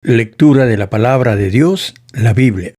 Lectura de la palabra de Dios, la Biblia.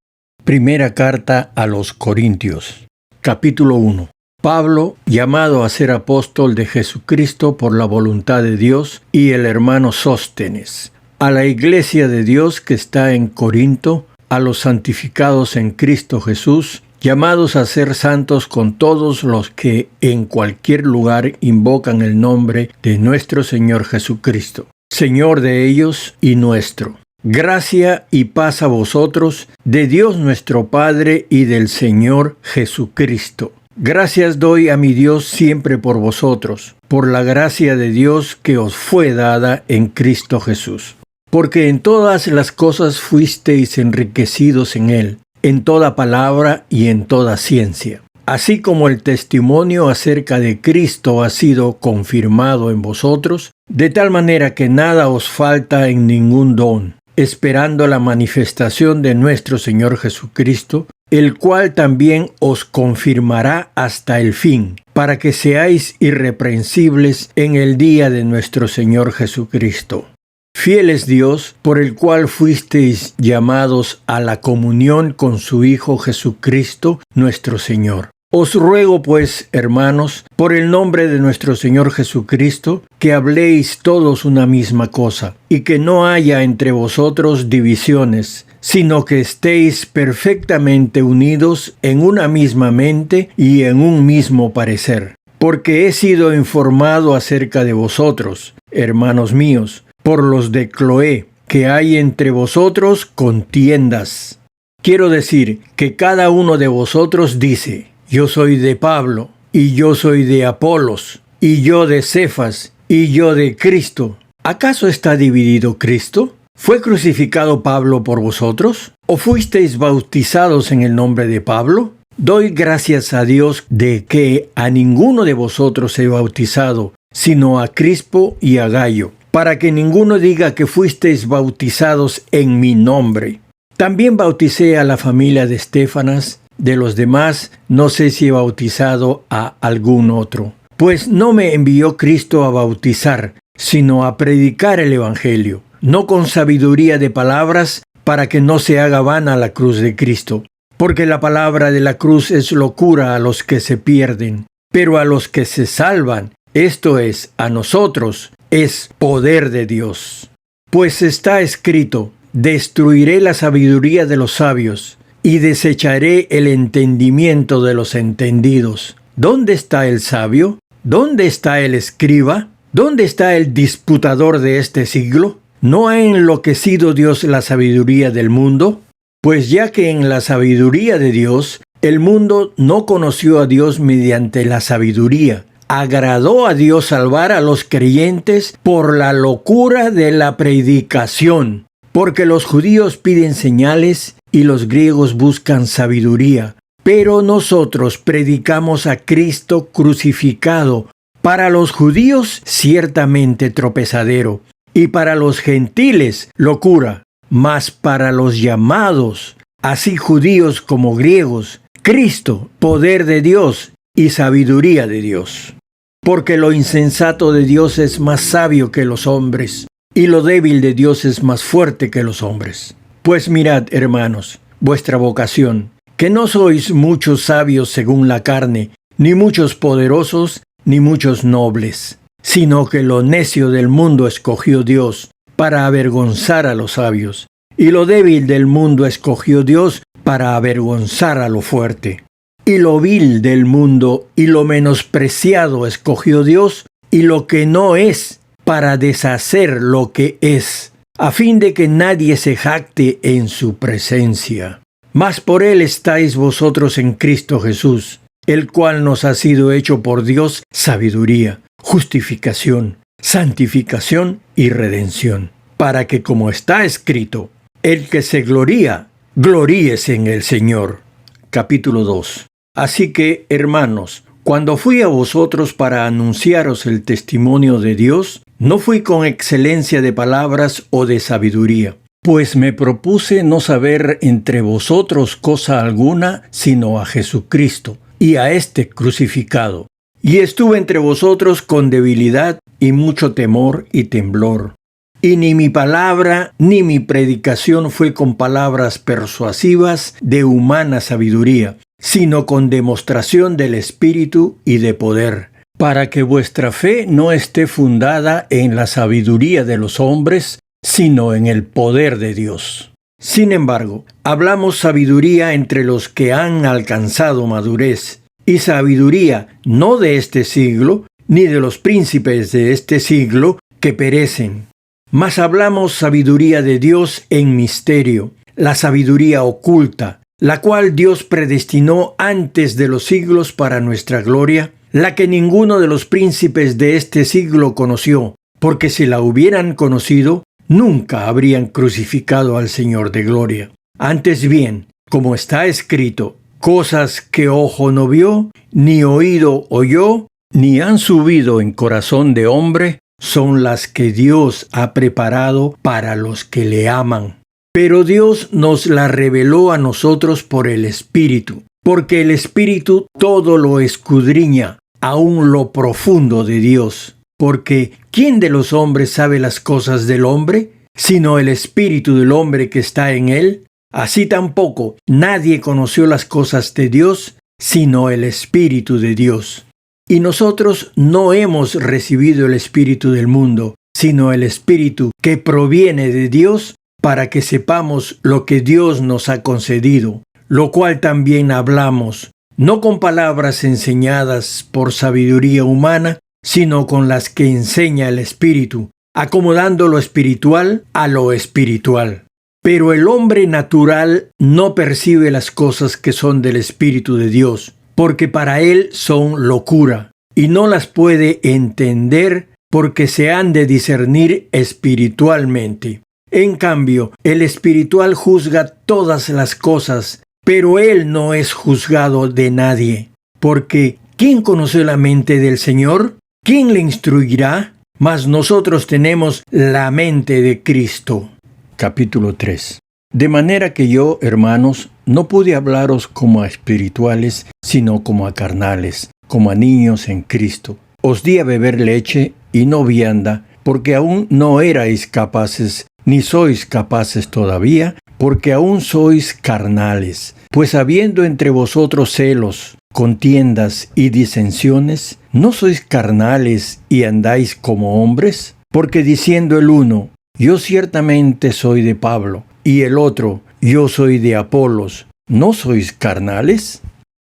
Primera carta a los Corintios. Capítulo 1. Pablo, llamado a ser apóstol de Jesucristo por la voluntad de Dios, y el hermano Sóstenes. A la iglesia de Dios que está en Corinto, a los santificados en Cristo Jesús, llamados a ser santos con todos los que en cualquier lugar invocan el nombre de nuestro Señor Jesucristo, Señor de ellos y nuestro. Gracia y paz a vosotros, de Dios nuestro Padre y del Señor Jesucristo. Gracias doy a mi Dios siempre por vosotros, por la gracia de Dios que os fue dada en Cristo Jesús. Porque en todas las cosas fuisteis enriquecidos en Él, en toda palabra y en toda ciencia. Así como el testimonio acerca de Cristo ha sido confirmado en vosotros, de tal manera que nada os falta en ningún don, esperando la manifestación de nuestro Señor Jesucristo, el cual también os confirmará hasta el fin, para que seáis irreprensibles en el día de nuestro Señor Jesucristo. Fiel es Dios, por el cual fuisteis llamados a la comunión con su Hijo Jesucristo, nuestro Señor. Os ruego, pues, hermanos, por el nombre de nuestro Señor Jesucristo, que habléis todos una misma cosa, y que no haya entre vosotros divisiones, sino que estéis perfectamente unidos en una misma mente y en un mismo parecer. Porque he sido informado acerca de vosotros, hermanos míos, por los de Cloé, que hay entre vosotros contiendas. Quiero decir que cada uno de vosotros dice: yo soy de Pablo, y yo soy de Apolos, y yo de Cefas, y yo de Cristo. ¿Acaso está dividido Cristo? ¿Fue crucificado Pablo por vosotros? ¿O fuisteis bautizados en el nombre de Pablo? Doy gracias a Dios de que a ninguno de vosotros he bautizado, sino a Crispo y a Gayo, para que ninguno diga que fuisteis bautizados en mi nombre. También bauticé a la familia de Estéfanas. De los demás, no sé si he bautizado a algún otro. Pues no me envió Cristo a bautizar, sino a predicar el Evangelio, no con sabiduría de palabras, para que no se haga vana la cruz de Cristo. Porque la palabra de la cruz es locura a los que se pierden, pero a los que se salvan, esto es, a nosotros, es poder de Dios. Pues está escrito: destruiré la sabiduría de los sabios, y desecharé el entendimiento de los entendidos. ¿Dónde está el sabio? ¿Dónde está el escriba? ¿Dónde está el disputador de este siglo? ¿No ha enloquecido Dios la sabiduría del mundo? Pues ya que en la sabiduría de Dios, el mundo no conoció a Dios mediante la sabiduría, agradó a Dios salvar a los creyentes por la locura de la predicación. Porque los judíos piden señales y los griegos buscan sabiduría. Pero nosotros predicamos a Cristo crucificado, para los judíos ciertamente tropezadero, y para los gentiles locura, mas para los llamados, así judíos como griegos, Cristo, poder de Dios y sabiduría de Dios. Porque lo insensato de Dios es más sabio que los hombres, y lo débil de Dios es más fuerte que los hombres. Pues mirad, hermanos, vuestra vocación, que no sois muchos sabios según la carne, ni muchos poderosos, ni muchos nobles, sino que lo necio del mundo escogió Dios para avergonzar a los sabios, y lo débil del mundo escogió Dios para avergonzar a lo fuerte. Y lo vil del mundo y lo menospreciado escogió Dios, y lo que no es, para deshacer lo que es, a fin de que nadie se jacte en su presencia. Mas por él estáis vosotros en Cristo Jesús, el cual nos ha sido hecho por Dios sabiduría, justificación, santificación y redención, para que, como está escrito, el que se gloría, gloríese en el Señor. Capítulo 2. Así que, hermanos, cuando fui a vosotros para anunciaros el testimonio de Dios, no fui con excelencia de palabras o de sabiduría, pues me propuse no saber entre vosotros cosa alguna, sino a Jesucristo, y a este crucificado. Y estuve entre vosotros con debilidad y mucho temor y temblor. Y ni mi palabra ni mi predicación fue con palabras persuasivas de humana sabiduría, sino con demostración del Espíritu y de poder, para que vuestra fe no esté fundada en la sabiduría de los hombres, sino en el poder de Dios. Sin embargo, hablamos sabiduría entre los que han alcanzado madurez, y sabiduría no de este siglo, ni de los príncipes de este siglo que perecen. Mas hablamos sabiduría de Dios en misterio, la sabiduría oculta, la cual Dios predestinó antes de los siglos para nuestra gloria, la que ninguno de los príncipes de este siglo conoció, porque si la hubieran conocido, nunca habrían crucificado al Señor de gloria. Antes bien, como está escrito, cosas que ojo no vio, ni oído oyó, ni han subido en corazón de hombre, son las que Dios ha preparado para los que le aman. Pero Dios nos la reveló a nosotros por el Espíritu, porque el Espíritu todo lo escudriña, aún lo profundo de Dios. Porque ¿quién de los hombres sabe las cosas del hombre, sino el Espíritu del hombre que está en él? Así tampoco nadie conoció las cosas de Dios, sino el Espíritu de Dios. Y nosotros no hemos recibido el espíritu del mundo, sino el Espíritu que proviene de Dios, para que sepamos lo que Dios nos ha concedido, lo cual también hablamos, no con palabras enseñadas por sabiduría humana, sino con las que enseña el Espíritu, acomodando lo espiritual a lo espiritual. Pero el hombre natural no percibe las cosas que son del Espíritu de Dios, porque para él son locura, y no las puede entender porque se han de discernir espiritualmente. En cambio, el espiritual juzga todas las cosas, pero él no es juzgado de nadie. Porque, ¿quién conoce la mente del Señor? ¿Quién le instruirá? Mas nosotros tenemos la mente de Cristo. Capítulo 3. De manera que yo, hermanos, no pude hablaros como a espirituales, sino como a carnales, como a niños en Cristo. Os di a beber leche y no vianda, porque aún no erais capaces, ni sois capaces todavía, porque aún sois carnales. Pues habiendo entre vosotros celos, contiendas y disensiones, ¿no sois carnales y andáis como hombres? Porque diciendo el uno, yo ciertamente soy de Pablo, y el otro, yo soy de Apolos, ¿no sois carnales?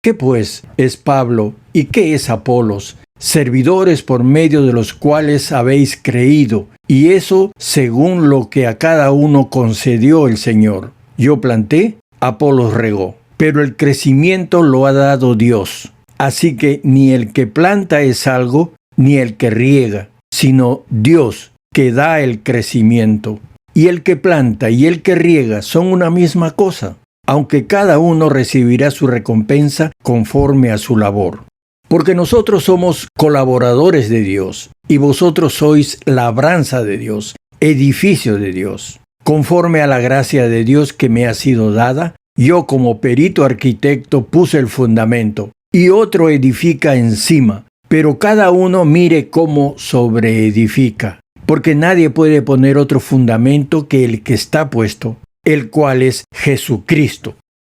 ¿Qué pues es Pablo y qué es Apolos? Servidores por medio de los cuales habéis creído, y eso según lo que a cada uno concedió el Señor. Yo planté, Apolos regó, pero el crecimiento lo ha dado Dios. Así que ni el que planta es algo, ni el que riega, sino Dios que da el crecimiento. Y el que planta y el que riega son una misma cosa, aunque cada uno recibirá su recompensa conforme a su labor. Porque nosotros somos colaboradores de Dios, y vosotros sois labranza de Dios, edificio de Dios. Conforme a la gracia de Dios que me ha sido dada, yo como perito arquitecto puse el fundamento, y otro edifica encima, pero cada uno mire cómo sobreedifica. Porque nadie puede poner otro fundamento que el que está puesto, el cual es Jesucristo.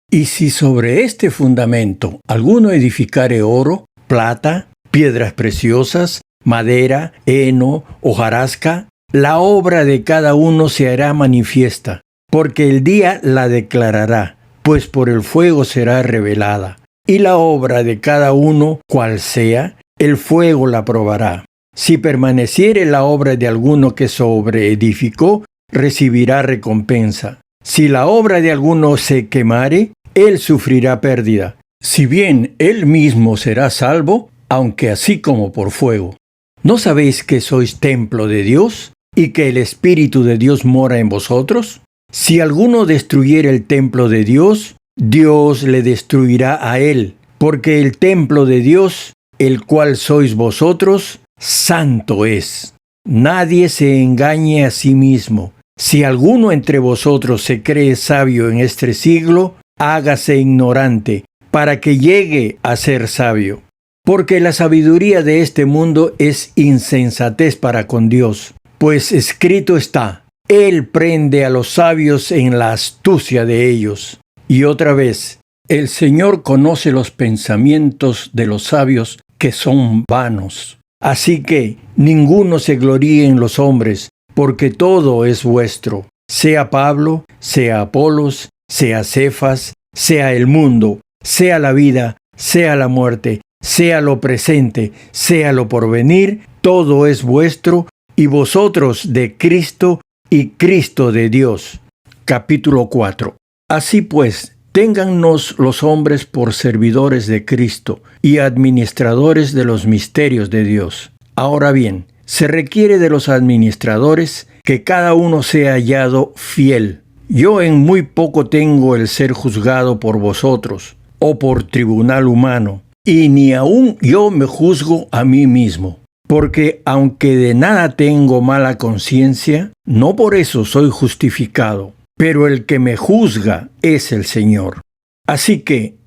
Y si sobre este fundamento alguno edificare oro, plata, piedras preciosas, madera, heno, hojarasca, la obra de cada uno se hará manifiesta, porque el día la declarará, pues por el fuego será revelada. Y la obra de cada uno, cual sea, el fuego la probará. Si permaneciere la obra de alguno que sobreedificó, recibirá recompensa. Si la obra de alguno se quemare, él sufrirá pérdida. Si bien él mismo será salvo, aunque así como por fuego. ¿No sabéis que sois templo de Dios y que el Espíritu de Dios mora en vosotros? Si alguno destruyere el templo de Dios, Dios le destruirá a él, porque el templo de Dios, el cual sois vosotros, santo es. Nadie se engañe a sí mismo. Si alguno entre vosotros se cree sabio en este siglo, hágase ignorante, para que llegue a ser sabio. Porque la sabiduría de este mundo es insensatez para con Dios, Pues escrito está: Él prende a los sabios en la astucia de ellos. Y otra vez: el Señor conoce los pensamientos de los sabios, que son vanos. Así que ninguno se gloríe en los hombres, porque todo es vuestro, sea Pablo, sea Apolos, sea Cefas, sea el mundo, sea la vida, sea la muerte, sea lo presente, sea lo porvenir, todo es vuestro, y vosotros de Cristo, y Cristo de Dios. Capítulo 4. Así pues, téngannos los hombres por servidores de Cristo y administradores de los misterios de Dios. Ahora bien, se requiere de los administradores que cada uno sea hallado fiel. Yo en muy poco tengo el ser juzgado por vosotros, o por tribunal humano, y ni aun yo me juzgo a mí mismo. Porque aunque de nada tengo mala conciencia, no por eso soy justificado, pero el que me juzga es el Señor. Así que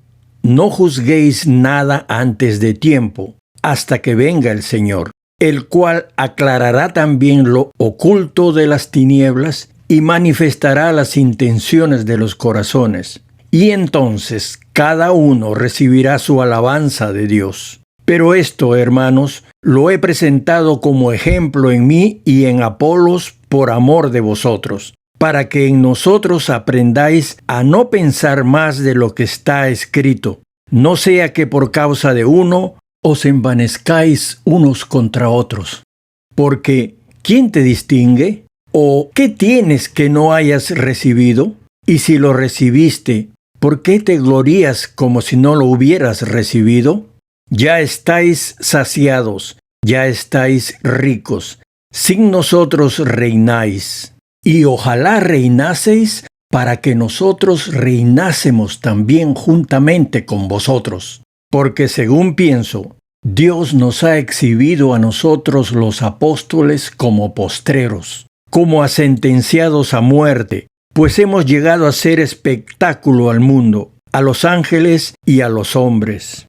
no juzguéis nada antes de tiempo, hasta que venga el Señor, el cual aclarará también lo oculto de las tinieblas y manifestará las intenciones de los corazones. Y entonces cada uno recibirá su alabanza de Dios. Pero esto, hermanos, lo he presentado como ejemplo en mí y en Apolos por amor de vosotros, para que en nosotros aprendáis a no pensar más de lo que está escrito, no sea que por causa de uno os envanezcáis unos contra otros. Porque, ¿quién te distingue? ¿O qué tienes que no hayas recibido? Y si lo recibiste, ¿por qué te glorías como si no lo hubieras recibido? Ya estáis saciados, ya estáis ricos, sin nosotros reináis. Y ojalá reinaseis para que nosotros reinásemos también juntamente con vosotros. Porque según pienso, Dios nos ha exhibido a nosotros los apóstoles como postreros, como a sentenciados a muerte, pues hemos llegado a ser espectáculo al mundo, a los ángeles y a los hombres.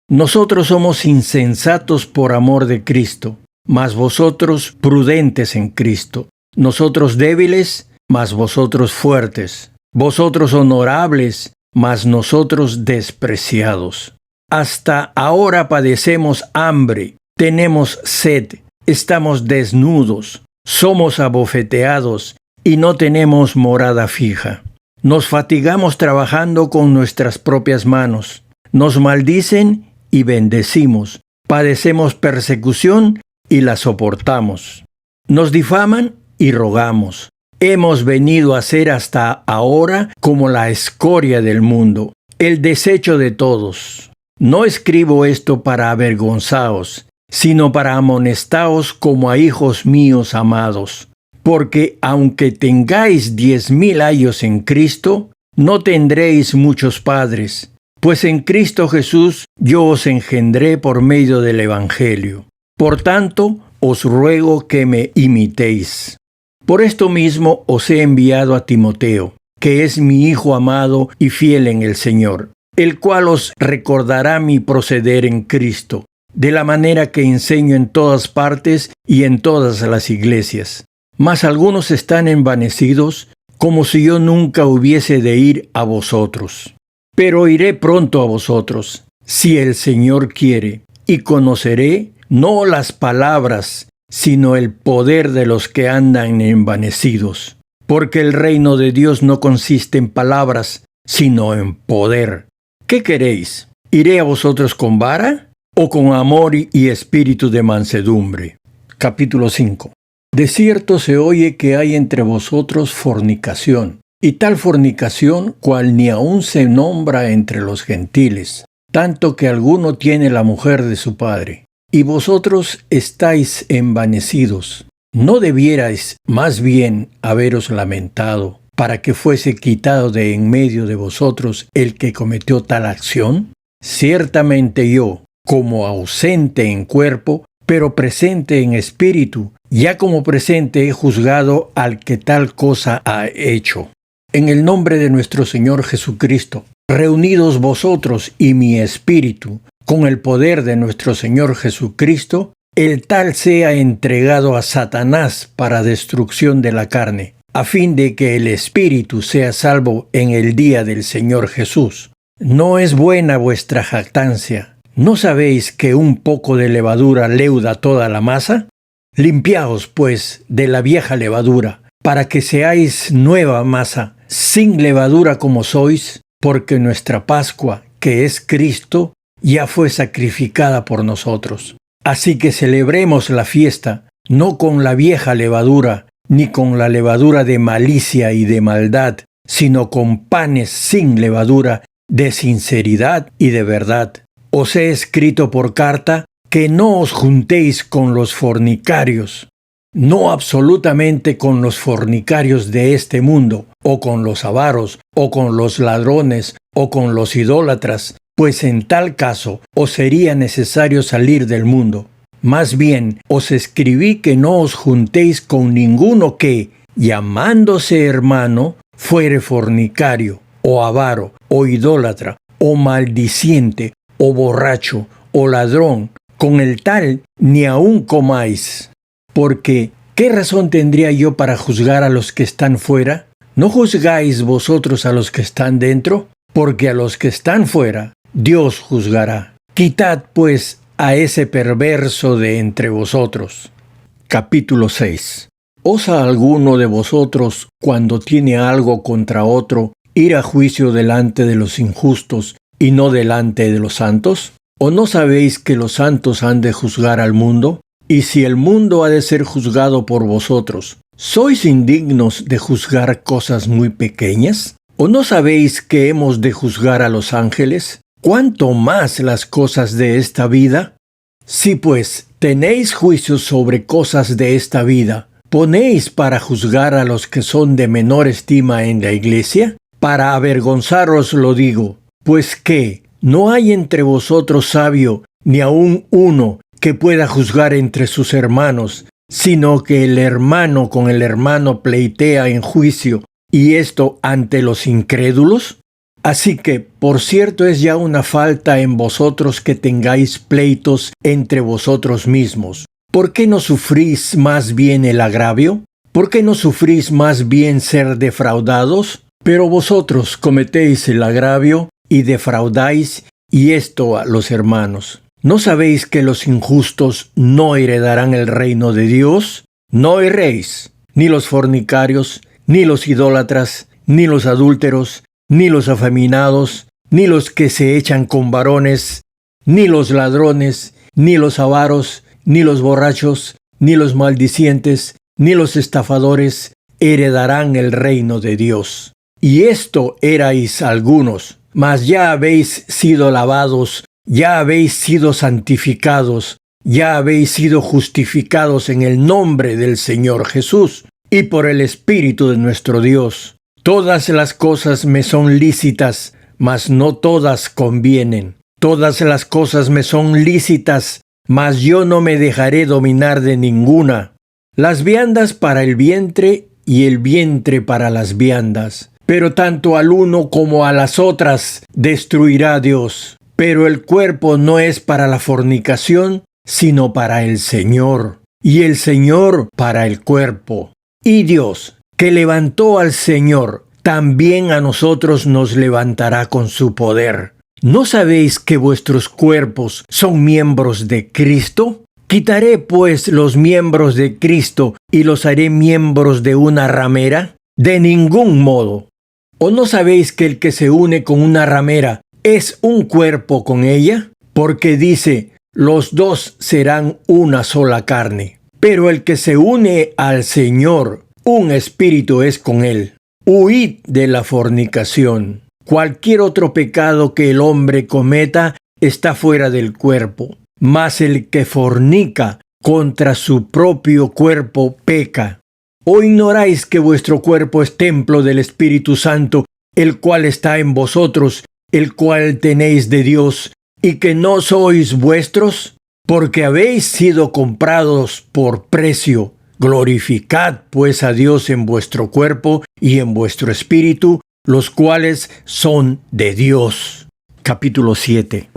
Nosotros somos insensatos por amor de Cristo, mas vosotros prudentes en Cristo. Nosotros débiles, mas vosotros fuertes. Vosotros honorables, mas nosotros despreciados. Hasta ahora padecemos hambre, tenemos sed, estamos desnudos, somos abofeteados y no tenemos morada fija. Nos fatigamos trabajando con nuestras propias manos. Nos maldicen y bendecimos. Padecemos persecución y la soportamos. Nos difaman y rogamos. Hemos venido a ser hasta ahora como la escoria del mundo, el desecho de todos. No escribo esto para avergonzaos, sino para amonestaos como a hijos míos amados. Porque aunque tengáis 10,000 años en Cristo, no tendréis muchos padres, pues en Cristo Jesús yo os engendré por medio del Evangelio. Por tanto, os ruego que me imitéis. Por esto mismo os he enviado a Timoteo, que es mi hijo amado y fiel en el Señor, el cual os recordará mi proceder en Cristo, de la manera que enseño en todas partes y en todas las iglesias. Mas algunos están envanecidos, como si yo nunca hubiese de ir a vosotros. Pero iré pronto a vosotros, si el Señor quiere, y conoceré no las palabras, sino el poder de los que andan envanecidos. Porque el reino de Dios no consiste en palabras, sino en poder. ¿Qué queréis? ¿Iré a vosotros con vara o con amor y espíritu de mansedumbre? Capítulo 5. De cierto se oye que hay entre vosotros fornicación, y tal fornicación cual ni aun se nombra entre los gentiles, tanto que alguno tiene la mujer de su padre. Y vosotros estáis envanecidos. ¿No debierais más bien haberos lamentado para que fuese quitado de en medio de vosotros el que cometió tal acción? Ciertamente yo, como ausente en cuerpo, pero presente en espíritu, ya como presente he juzgado al que tal cosa ha hecho. En el nombre de nuestro Señor Jesucristo, reunidos vosotros y mi espíritu, con el poder de nuestro Señor Jesucristo, el tal sea entregado a Satanás para destrucción de la carne, a fin de que el espíritu sea salvo en el día del Señor Jesús. ¿No es buena vuestra jactancia? ¿No sabéis que un poco de levadura leuda toda la masa? Limpiaos, pues, de la vieja levadura, para que seáis nueva masa, sin levadura como sois, porque nuestra Pascua, que es Cristo, ya fue sacrificada por nosotros. Así que celebremos la fiesta, no con la vieja levadura, ni con la levadura de malicia y de maldad, sino con panes sin levadura, de sinceridad y de verdad. Os he escrito por carta que no os juntéis con los fornicarios, no absolutamente con los fornicarios de este mundo, o con los avaros, o con los ladrones, o con los idólatras, pues en tal caso os sería necesario salir del mundo. Más bien, os escribí que no os juntéis con ninguno que, llamándose hermano, fuere fornicario, o avaro, o idólatra, o maldiciente, o borracho, o ladrón. Con el tal ni aun comáis. Porque, ¿qué razón tendría yo para juzgar a los que están fuera? ¿No juzgáis vosotros a los que están dentro? Porque a los que están fuera, Dios juzgará. Quitad, pues, a ese perverso de entre vosotros. Capítulo 6. ¿Osa alguno de vosotros, cuando tiene algo contra otro, ir a juicio delante de los injustos y no delante de los santos? ¿O no sabéis que los santos han de juzgar al mundo? Y si el mundo ha de ser juzgado por vosotros, ¿sois indignos de juzgar cosas muy pequeñas? ¿O no sabéis que hemos de juzgar a los ángeles? ¿Cuánto más las cosas de esta vida? Si pues tenéis juicio sobre cosas de esta vida, ¿ponéis para juzgar a los que son de menor estima en la iglesia? Para avergonzaros lo digo, pues que no hay entre vosotros sabio, ni aun uno que pueda juzgar entre sus hermanos, sino que el hermano con el hermano pleitea en juicio, y esto ante los incrédulos. Así que, por cierto, es ya una falta en vosotros que tengáis pleitos entre vosotros mismos. ¿Por qué no sufrís más bien el agravio? ¿Por qué no sufrís más bien ser defraudados? Pero vosotros cometéis el agravio y defraudáis, y esto a los hermanos. ¿No sabéis que los injustos no heredarán el reino de Dios? No erréis, ni los fornicarios, ni los idólatras, ni los adúlteros, ni los afeminados, ni los que se echan con varones, ni los ladrones, ni los avaros, ni los borrachos, ni los maldicientes, ni los estafadores heredarán el reino de Dios. Y esto erais algunos, mas ya habéis sido lavados, ya habéis sido santificados, ya habéis sido justificados en el nombre del Señor Jesús y por el Espíritu de nuestro Dios. Todas las cosas me son lícitas, mas no todas convienen. Todas las cosas me son lícitas, mas yo no me dejaré dominar de ninguna. Las viandas para el vientre y el vientre para las viandas. Pero tanto al uno como a las otras destruirá Dios. Pero el cuerpo no es para la fornicación, sino para el Señor, y el Señor para el cuerpo. Y Dios, que levantó al Señor, también a nosotros nos levantará con su poder. ¿No sabéis que vuestros cuerpos son miembros de Cristo? ¿Quitaré pues los miembros de Cristo y los haré miembros de una ramera? De ningún modo. ¿O no sabéis que el que se une con una ramera es un cuerpo con ella? Porque dice, los dos serán una sola carne. Pero el que se une al Señor, un espíritu es con él. Huid de la fornicación. Cualquier otro pecado que el hombre cometa está fuera del cuerpo. Mas el que fornica contra su propio cuerpo peca. ¿O ignoráis que vuestro cuerpo es templo del Espíritu Santo, el cual está en vosotros, el cual tenéis de Dios, y que no sois vuestros? Porque habéis sido comprados por precio. Glorificad pues a Dios en vuestro cuerpo y en vuestro espíritu, los cuales son de Dios. Capítulo 7.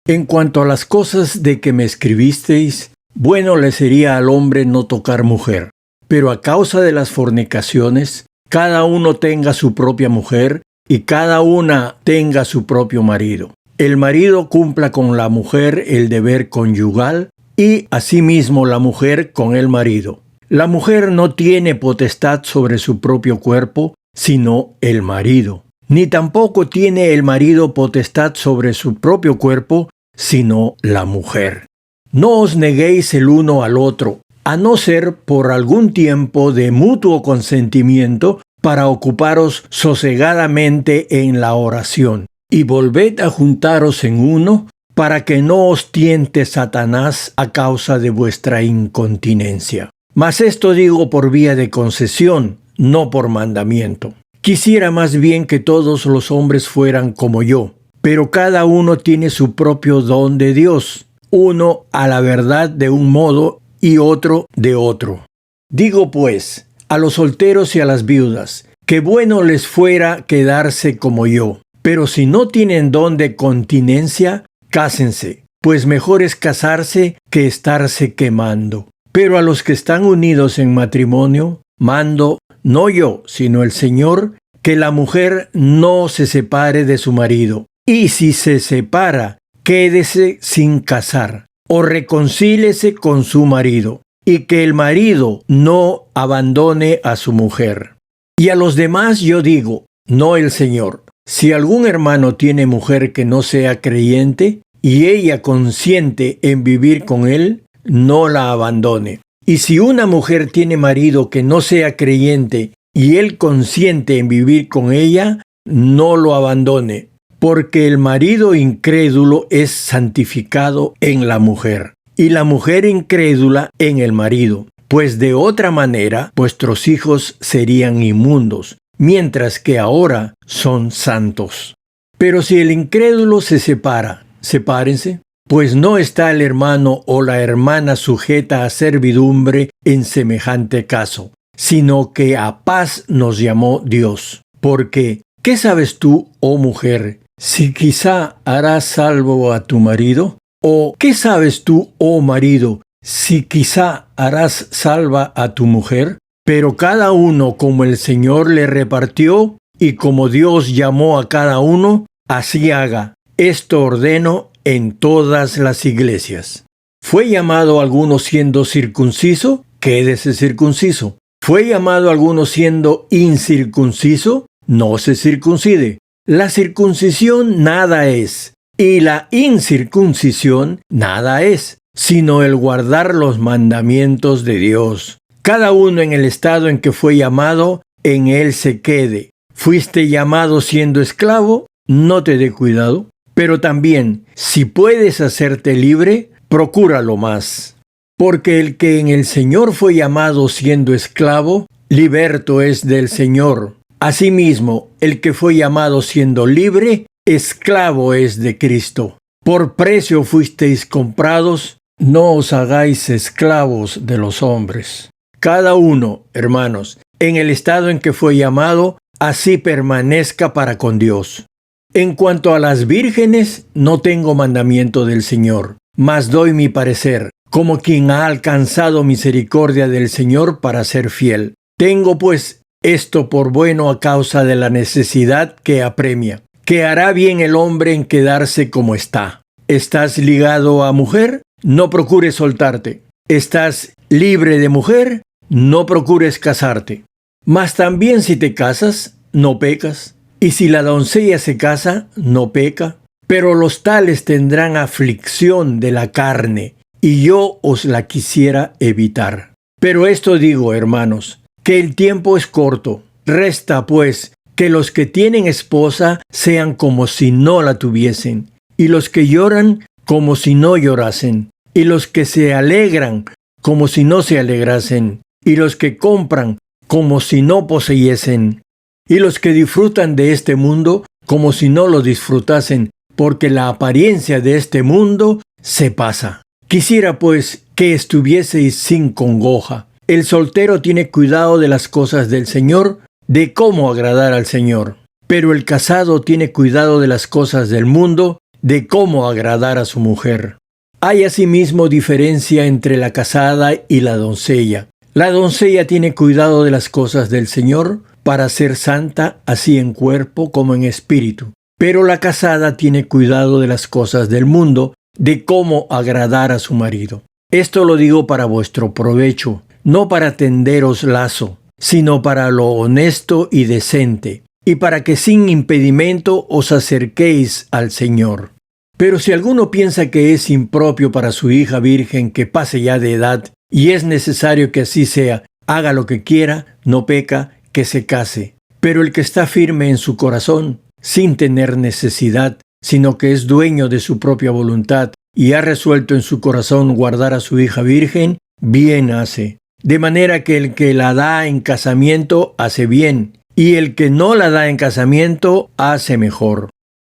En cuanto a las cosas de que me escribisteis, bueno le sería al hombre no tocar mujer. Pero a causa de las fornicaciones, cada uno tenga su propia mujer y cada una tenga su propio marido. El marido cumpla con la mujer el deber conyugal y asimismo la mujer con el marido. La mujer no tiene potestad sobre su propio cuerpo, sino el marido. Ni tampoco tiene el marido potestad sobre su propio cuerpo, sino la mujer. No os neguéis el uno al otro, a no ser por algún tiempo de mutuo consentimiento para ocuparos sosegadamente en la oración. Y volved a juntaros en uno, para que no os tiente Satanás a causa de vuestra incontinencia. Mas esto digo por vía de concesión, no por mandamiento. Quisiera más bien que todos los hombres fueran como yo, pero cada uno tiene su propio don de Dios, uno a la verdad de un modo y otro de otro. Digo pues, a los solteros y a las viudas, que bueno les fuera quedarse como yo, pero si no tienen don de continencia, cásense, pues mejor es casarse que estarse quemando. Pero a los que están unidos en matrimonio, mando, no yo, sino el Señor, que la mujer no se separe de su marido. Y si se separa, quédese sin casar, o reconcíliese con su marido, y que el marido no abandone a su mujer. Y a los demás yo digo, no el Señor, si algún hermano tiene mujer que no sea creyente, y ella consiente en vivir con él, no la abandone. Y si una mujer tiene marido que no sea creyente y él consiente en vivir con ella, no lo abandone, porque el marido incrédulo es santificado en la mujer, y la mujer incrédula en el marido, pues de otra manera vuestros hijos serían inmundos, mientras que ahora son santos. Pero si el incrédulo se separa, sepárense, pues no está el hermano o la hermana sujeta a servidumbre en semejante caso, sino que a paz nos llamó Dios. Porque, ¿qué sabes tú, oh mujer, si quizá harás salvo a tu marido? ¿O qué sabes tú, oh marido, si quizá harás salva a tu mujer? Pero cada uno como el Señor le repartió y como Dios llamó a cada uno, así haga. Esto ordeno en todas las iglesias. ¿Fue llamado alguno siendo circunciso? Quédese circunciso. ¿Fue llamado alguno siendo incircunciso? No se circuncide. La circuncisión nada es, y la incircuncisión nada es, sino el guardar los mandamientos de Dios. Cada uno en el estado en que fue llamado, en él se quede. ¿Fuiste llamado siendo esclavo? No te dé cuidado. Pero también, si puedes hacerte libre, procúralo más. Porque el que en el Señor fue llamado siendo esclavo, liberto es del Señor. Asimismo, el que fue llamado siendo libre, esclavo es de Cristo. Por precio fuisteis comprados, no os hagáis esclavos de los hombres. Cada uno, hermanos, en el estado en que fue llamado, así permanezca para con Dios. En cuanto a las vírgenes, no tengo mandamiento del Señor, mas doy mi parecer, como quien ha alcanzado misericordia del Señor para ser fiel. Tengo pues esto por bueno a causa de la necesidad que apremia, que hará bien el hombre en quedarse como está. ¿Estás ligado a mujer? No procures soltarte. ¿Estás libre de mujer? No procures casarte. Mas también si te casas, no pecas. Y si la doncella se casa, no peca. Pero los tales tendrán aflicción de la carne, y yo os la quisiera evitar. Pero esto digo, hermanos, que el tiempo es corto. Resta, pues, que los que tienen esposa sean como si no la tuviesen, y los que lloran como si no llorasen, y los que se alegran como si no se alegrasen, y los que compran como si no poseyesen, y los que disfrutan de este mundo como si no lo disfrutasen, porque la apariencia de este mundo se pasa. Quisiera pues que estuvieseis sin congoja. El soltero tiene cuidado de las cosas del Señor, de cómo agradar al Señor. Pero el casado tiene cuidado de las cosas del mundo, de cómo agradar a su mujer. Hay asimismo diferencia entre la casada y la doncella. La doncella tiene cuidado de las cosas del Señor para ser santa, así en cuerpo como en espíritu. Pero la casada tiene cuidado de las cosas del mundo, de cómo agradar a su marido. Esto lo digo para vuestro provecho, no para tenderos lazo, sino para lo honesto y decente, y para que sin impedimento os acerquéis al Señor. Pero si alguno piensa que es impropio para su hija virgen que pase ya de edad, y es necesario que así sea, haga lo que quiera, no peca, que se case. Pero el que está firme en su corazón, sin tener necesidad, sino que es dueño de su propia voluntad, y ha resuelto en su corazón guardar a su hija virgen, bien hace. De manera que el que la da en casamiento hace bien, y el que no la da en casamiento hace mejor.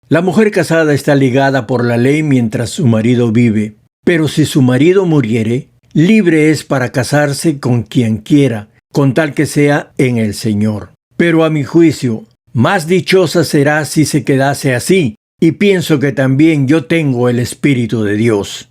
La mujer casada está ligada por la ley mientras su marido vive, pero si su marido muriere, libre es para casarse con quien quiera, con tal que sea en el Señor. Pero a mi juicio, más dichosa será si se quedase así, y pienso que también yo tengo el Espíritu de Dios.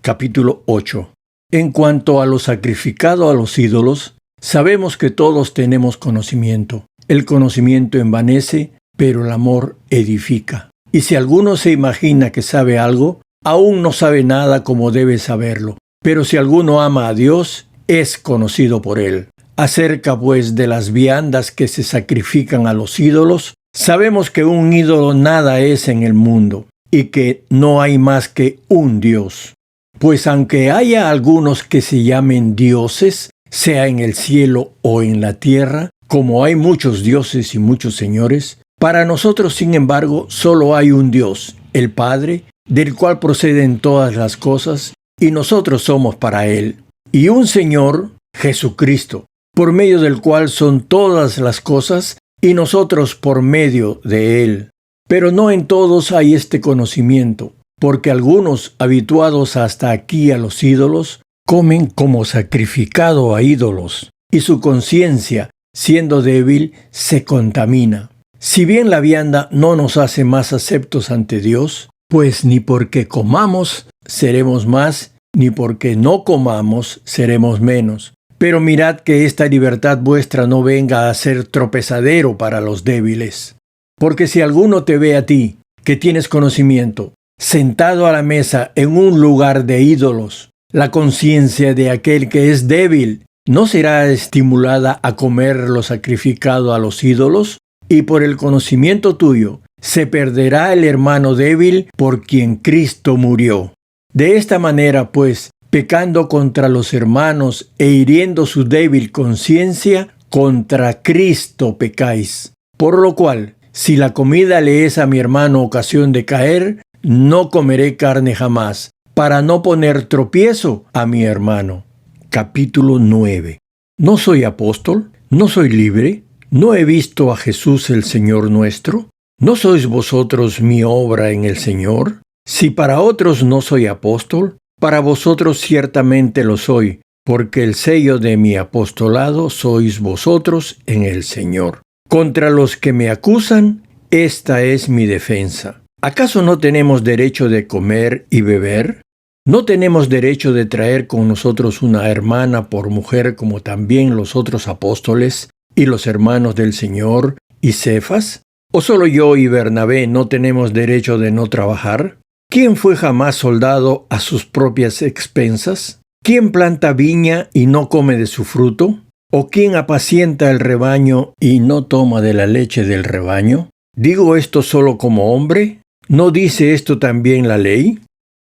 Capítulo 8. En cuanto a lo sacrificado a los ídolos, sabemos que todos tenemos conocimiento. El conocimiento envanece, pero el amor edifica. Y si alguno se imagina que sabe algo, aún no sabe nada como debe saberlo. Pero si alguno ama a Dios, es conocido por él. Acerca pues de las viandas que se sacrifican a los ídolos, sabemos que un ídolo nada es en el mundo, y que no hay más que un Dios. Pues aunque haya algunos que se llamen dioses, sea en el cielo o en la tierra, como hay muchos dioses y muchos señores, para nosotros, sin embargo, solo hay un Dios, el Padre, del cual proceden todas las cosas, y nosotros somos para Él. Y un Señor, Jesucristo, por medio del cual son todas las cosas, y nosotros por medio de Él. Pero no en todos hay este conocimiento, porque algunos, habituados hasta aquí a los ídolos, comen como sacrificado a ídolos, y su conciencia, siendo débil, se contamina. Si bien la vianda no nos hace más aceptos ante Dios, pues ni porque comamos seremos más, ni porque no comamos seremos menos. Pero mirad que esta libertad vuestra no venga a ser tropezadero para los débiles. Porque si alguno te ve a ti, que tienes conocimiento, sentado a la mesa en un lugar de ídolos, la conciencia de aquel que es débil no será estimulada a comer lo sacrificado a los ídolos, y por el conocimiento tuyo se perderá el hermano débil por quien Cristo murió. De esta manera, pues, pecando contra los hermanos e hiriendo su débil conciencia, contra Cristo pecáis. Por lo cual, si la comida le es a mi hermano ocasión de caer, no comeré carne jamás, para no poner tropiezo a mi hermano. Capítulo 9. ¿No soy apóstol? ¿No soy libre? ¿No he visto a Jesús el Señor nuestro? ¿No sois vosotros mi obra en el Señor? Si para otros no soy apóstol, para vosotros ciertamente lo soy, porque el sello de mi apostolado sois vosotros en el Señor. Contra los que me acusan, esta es mi defensa. ¿Acaso no tenemos derecho de comer y beber? ¿No tenemos derecho de traer con nosotros una hermana por mujer como también los otros apóstoles y los hermanos del Señor y Cefas? ¿O solo yo y Bernabé no tenemos derecho de no trabajar? ¿Quién fue jamás soldado a sus propias expensas? ¿Quién planta viña y no come de su fruto? ¿O quién apacienta el rebaño y no toma de la leche del rebaño? ¿Digo esto solo como hombre? ¿No dice esto también la ley?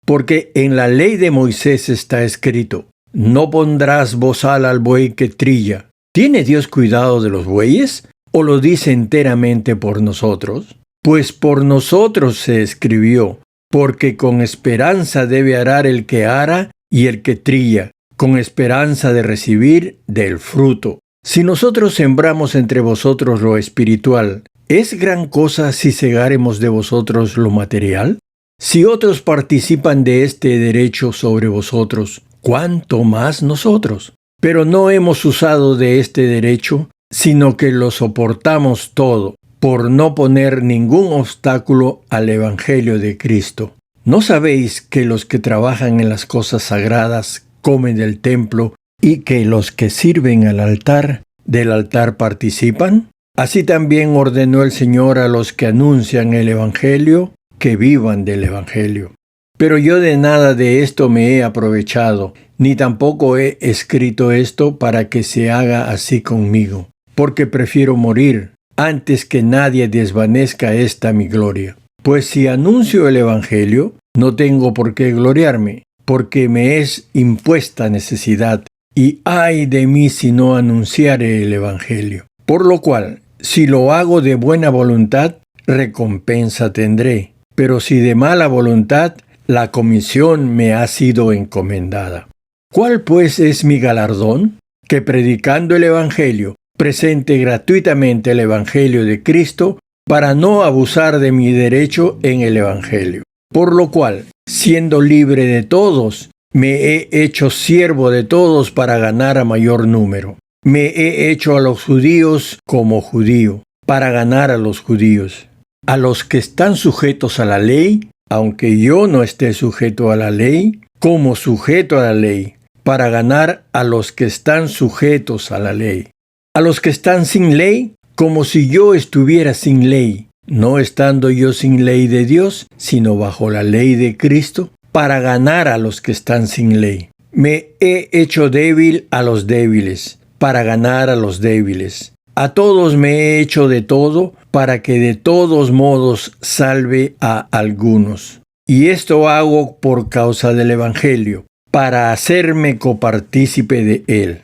Porque en la ley de Moisés está escrito: no pondrás bozal al buey que trilla. ¿Tiene Dios cuidado de los bueyes? ¿O lo dice enteramente por nosotros? Pues por nosotros se escribió, porque con esperanza debe arar el que ara y el que trilla, con esperanza de recibir del fruto. Si nosotros sembramos entre vosotros lo espiritual, ¿es gran cosa si segáremos de vosotros lo material? Si otros participan de este derecho sobre vosotros, ¿cuánto más nosotros? Pero no hemos usado de este derecho, sino que lo soportamos todo, por no poner ningún obstáculo al Evangelio de Cristo. ¿No sabéis que los que trabajan en las cosas sagradas comen del templo y que los que sirven al altar, del altar participan? Así también ordenó el Señor a los que anuncian el Evangelio que vivan del Evangelio. Pero yo de nada de esto me he aprovechado, ni tampoco he escrito esto para que se haga así conmigo, porque prefiero morir antes que nadie desvanezca esta mi gloria. Pues si anuncio el Evangelio, no tengo por qué gloriarme, porque me es impuesta necesidad, y ay de mí si no anunciare el Evangelio. Por lo cual, si lo hago de buena voluntad, recompensa tendré, pero si de mala voluntad, la comisión me ha sido encomendada. ¿Cuál pues es mi galardón? Que predicando el Evangelio, presente gratuitamente el Evangelio de Cristo, para no abusar de mi derecho en el Evangelio. Por lo cual, siendo libre de todos, me he hecho siervo de todos para ganar a mayor número. Me he hecho a los judíos como judío, para ganar a los judíos. A los que están sujetos a la ley, aunque yo no esté sujeto a la ley, como sujeto a la ley, para ganar a los que están sujetos a la ley. A los que están sin ley, como si yo estuviera sin ley, no estando yo sin ley de Dios, sino bajo la ley de Cristo, para ganar a los que están sin ley. Me he hecho débil a los débiles, para ganar a los débiles. A todos me he hecho de todo, para que de todos modos salve a algunos. Y esto hago por causa del Evangelio, para hacerme copartícipe de él.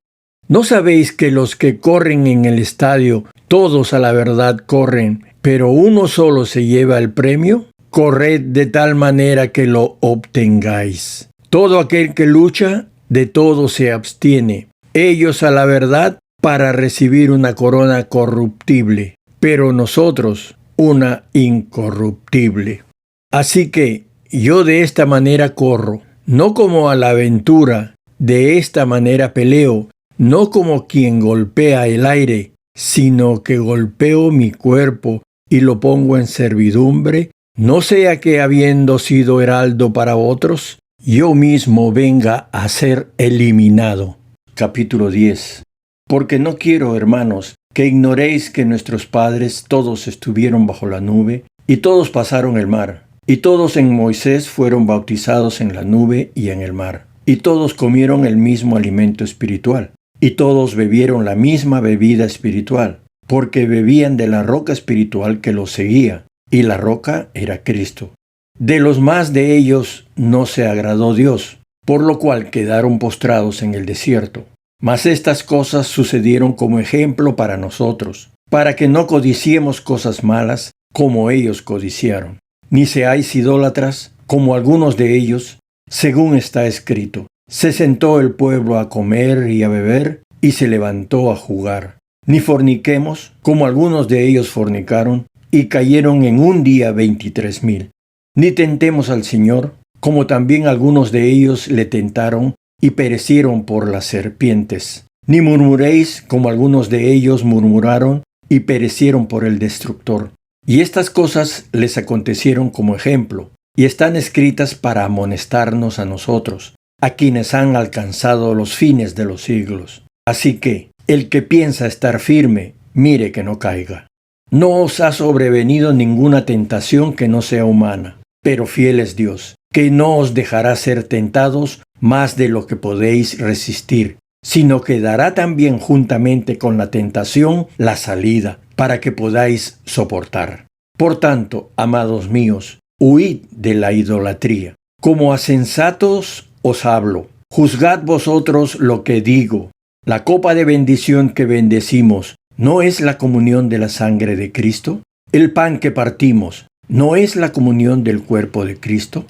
¿No sabéis que los que corren en el estadio, todos a la verdad corren, pero uno solo se lleva el premio? Corred de tal manera que lo obtengáis. Todo aquel que lucha, de todo se abstiene. Ellos a la verdad, para recibir una corona corruptible, pero nosotros una incorruptible. Así que yo de esta manera corro, no como a la aventura, de esta manera peleo, no como quien golpea el aire, sino que golpeo mi cuerpo y lo pongo en servidumbre, no sea que habiendo sido heraldo para otros, yo mismo venga a ser eliminado. Capítulo 10. Porque no quiero, hermanos, que ignoréis que nuestros padres todos estuvieron bajo la nube, y todos pasaron el mar, y todos en Moisés fueron bautizados en la nube y en el mar, y todos comieron el mismo alimento espiritual, y todos bebieron la misma bebida espiritual, porque bebían de la roca espiritual que los seguía, y la roca era Cristo. De los más de ellos no se agradó Dios, por lo cual quedaron postrados en el desierto. Mas estas cosas sucedieron como ejemplo para nosotros, para que no codiciemos cosas malas como ellos codiciaron, ni seáis idólatras como algunos de ellos, según está escrito. Se sentó el pueblo a comer y a beber, y se levantó a jugar. Ni forniquemos, como algunos de ellos fornicaron, y cayeron en un día 23,000. Ni tentemos al Señor, como también algunos de ellos le tentaron, y perecieron por las serpientes. Ni murmuréis, como algunos de ellos murmuraron, y perecieron por el destructor. Y estas cosas les acontecieron como ejemplo, y están escritas para amonestarnos a nosotros, a quienes han alcanzado los fines de los siglos. Así que, el que piensa estar firme, mire que no caiga. No os ha sobrevenido ninguna tentación que no sea humana, pero fiel es Dios, que no os dejará ser tentados más de lo que podéis resistir, sino que dará también juntamente con la tentación la salida, para que podáis soportar. Por tanto, amados míos, huid de la idolatría. Como a sensatos os hablo, juzgad vosotros lo que digo. La copa de bendición que bendecimos, ¿no es la comunión de la sangre de Cristo? El pan que partimos, ¿no es la comunión del cuerpo de Cristo?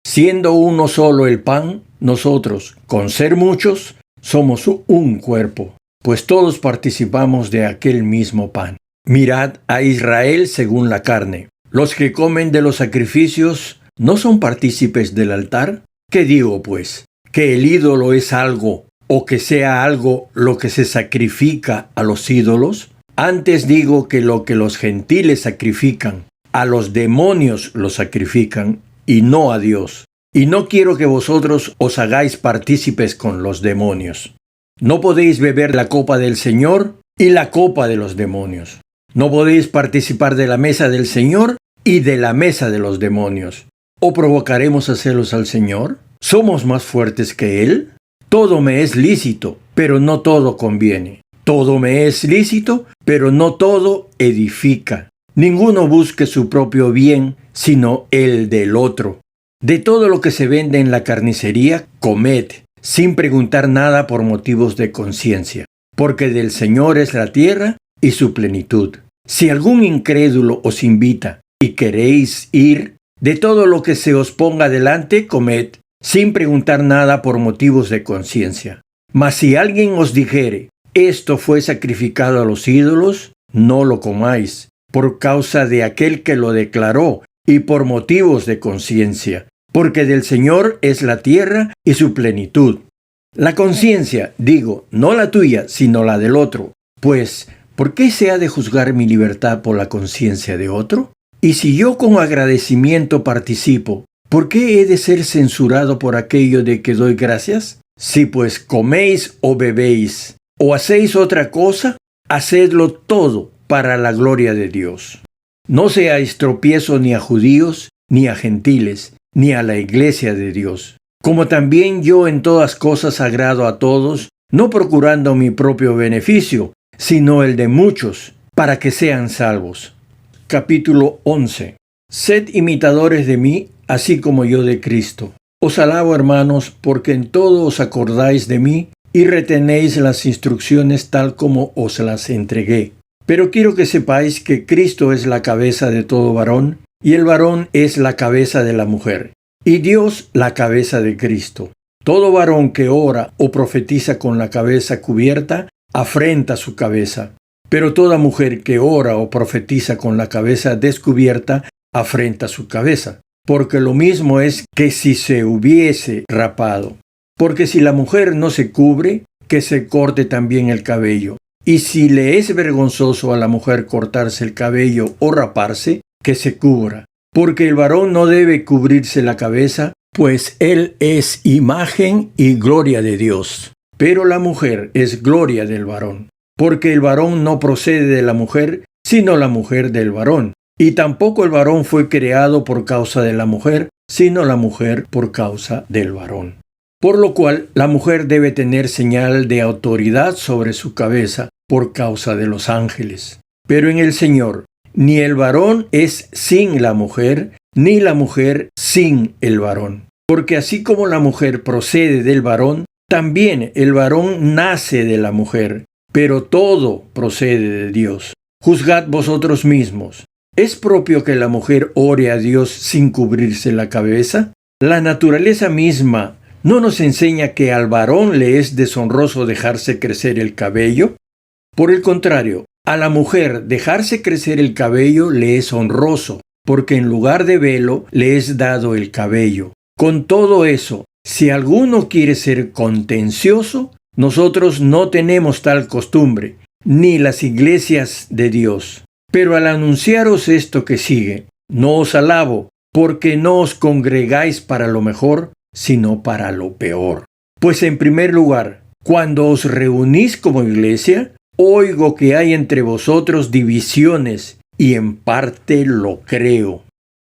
Siendo uno solo el pan, nosotros, con ser muchos, somos un cuerpo, pues todos participamos de aquel mismo pan. Mirad a Israel según la carne. Los que comen de los sacrificios, ¿no son partícipes del altar? ¿Qué digo, pues? ¿Que el ídolo es algo, o que sea algo lo que se sacrifica a los ídolos? Antes digo que lo que los gentiles sacrifican, a los demonios lo sacrifican, y no a Dios. Y no quiero que vosotros os hagáis partícipes con los demonios. No podéis beber la copa del Señor y la copa de los demonios. No podéis participar de la mesa del Señor y de la mesa de los demonios. ¿O provocaremos a celos al Señor? ¿Somos más fuertes que Él? Todo me es lícito, pero no todo conviene. Todo me es lícito, pero no todo edifica. Ninguno busque su propio bien, sino el del otro. De todo lo que se vende en la carnicería, comed, sin preguntar nada por motivos de conciencia, porque del Señor es la tierra y su plenitud. Si algún incrédulo os invita y queréis ir, de todo lo que se os ponga delante, comed, sin preguntar nada por motivos de conciencia. Mas si alguien os dijere, esto fue sacrificado a los ídolos, no lo comáis, por causa de aquel que lo declaró y por motivos de conciencia, porque del Señor es la tierra y su plenitud. La conciencia, digo, no la tuya, sino la del otro. Pues, ¿por qué se ha de juzgar mi libertad por la conciencia de otro? Y si yo con agradecimiento participo, ¿por qué he de ser censurado por aquello de que doy gracias? Si pues coméis o bebéis, o hacéis otra cosa, hacedlo todo para la gloria de Dios. No seáis tropiezo ni a judíos, ni a gentiles, ni a la iglesia de Dios. Como también yo en todas cosas agrado a todos, no procurando mi propio beneficio, sino el de muchos, para que sean salvos. Capítulo 11. Sed imitadores de mí, así como yo de Cristo. Os alabo, hermanos, porque en todo os acordáis de mí y retenéis las instrucciones tal como os las entregué. Pero quiero que sepáis que Cristo es la cabeza de todo varón, y el varón es la cabeza de la mujer, y Dios la cabeza de Cristo. Todo varón que ora o profetiza con la cabeza cubierta, afrenta su cabeza. Pero toda mujer que ora o profetiza con la cabeza descubierta, afrenta su cabeza. Porque lo mismo es que si se hubiese rapado. Porque si la mujer no se cubre, que se corte también el cabello. Y si le es vergonzoso a la mujer cortarse el cabello o raparse, que se cubra. Porque el varón no debe cubrirse la cabeza, pues él es imagen y gloria de Dios. Pero la mujer es gloria del varón. Porque el varón no procede de la mujer, sino la mujer del varón. Y tampoco el varón fue creado por causa de la mujer, sino la mujer por causa del varón. Por lo cual, la mujer debe tener señal de autoridad sobre su cabeza por causa de los ángeles. Pero en el Señor, ni el varón es sin la mujer, ni la mujer sin el varón. Porque así como la mujer procede del varón, también el varón nace de la mujer. Pero todo procede de Dios. Juzgad vosotros mismos. ¿Es propio que la mujer ore a Dios sin cubrirse la cabeza? La naturaleza misma ¿no nos enseña que al varón le es deshonroso dejarse crecer el cabello? Por el contrario, a la mujer dejarse crecer el cabello le es honroso, porque en lugar de velo le es dado el cabello. Con todo eso, si alguno quiere ser contencioso, nosotros no tenemos tal costumbre, ni las iglesias de Dios. Pero al anunciaros esto que sigue, no os alabo, porque no os congregáis para lo mejor, sino para lo peor. Pues en primer lugar, cuando os reunís como iglesia, oigo que hay entre vosotros divisiones, y en parte lo creo.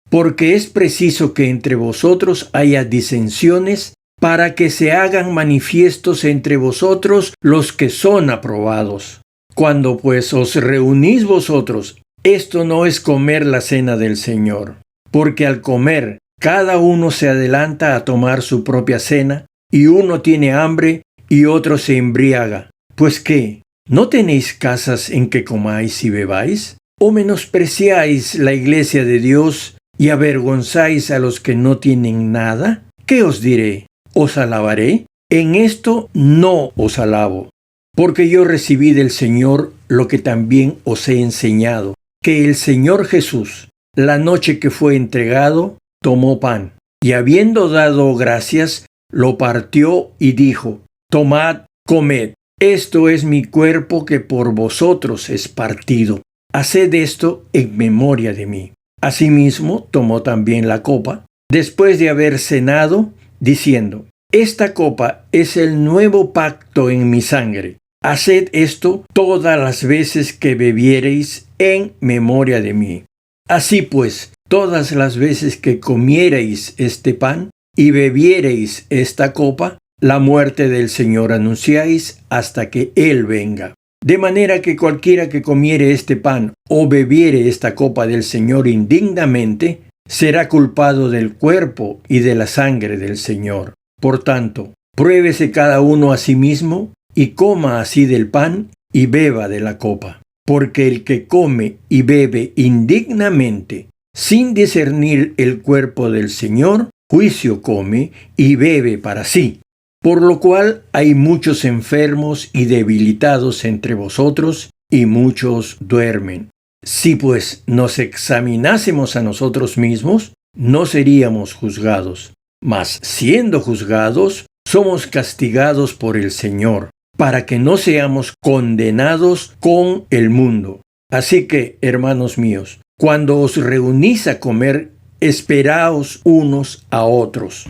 Porque es preciso que entre vosotros haya disensiones, para que se hagan manifiestos entre vosotros los que son aprobados. Cuando pues os reunís vosotros, esto no es comer la cena del Señor, porque al comer, cada uno se adelanta a tomar su propia cena, y uno tiene hambre y otro se embriaga. Pues ¿qué? ¿No tenéis casas en que comáis y bebáis? ¿O menospreciáis la iglesia de Dios y avergonzáis a los que no tienen nada? ¿Qué os diré? ¿Os alabaré? En esto no os alabo, porque yo recibí del Señor lo que también os he enseñado, que el Señor Jesús, la noche que fue entregado, tomó pan, y habiendo dado gracias, lo partió y dijo: Tomad, comed, esto es mi cuerpo que por vosotros es partido. Haced esto en memoria de mí. Asimismo, tomó también la copa, después de haber cenado, diciendo: Esta copa es el nuevo pacto en mi sangre. Haced esto todas las veces que bebiereis en memoria de mí. Así pues, todas las veces que comiereis este pan y bebiereis esta copa, la muerte del Señor anunciáis hasta que Él venga. De manera que cualquiera que comiere este pan o bebiere esta copa del Señor indignamente, será culpado del cuerpo y de la sangre del Señor. Por tanto, pruébese cada uno a sí mismo y coma así del pan y beba de la copa. Porque el que come y bebe indignamente, sin discernir el cuerpo del Señor, juicio come y bebe para sí. Por lo cual hay muchos enfermos y debilitados entre vosotros, y muchos duermen. Si pues nos examinásemos a nosotros mismos, no seríamos juzgados. Mas siendo juzgados, somos castigados por el Señor, para que no seamos condenados con el mundo. Así que, hermanos míos, cuando os reunís a comer, esperaos unos a otros.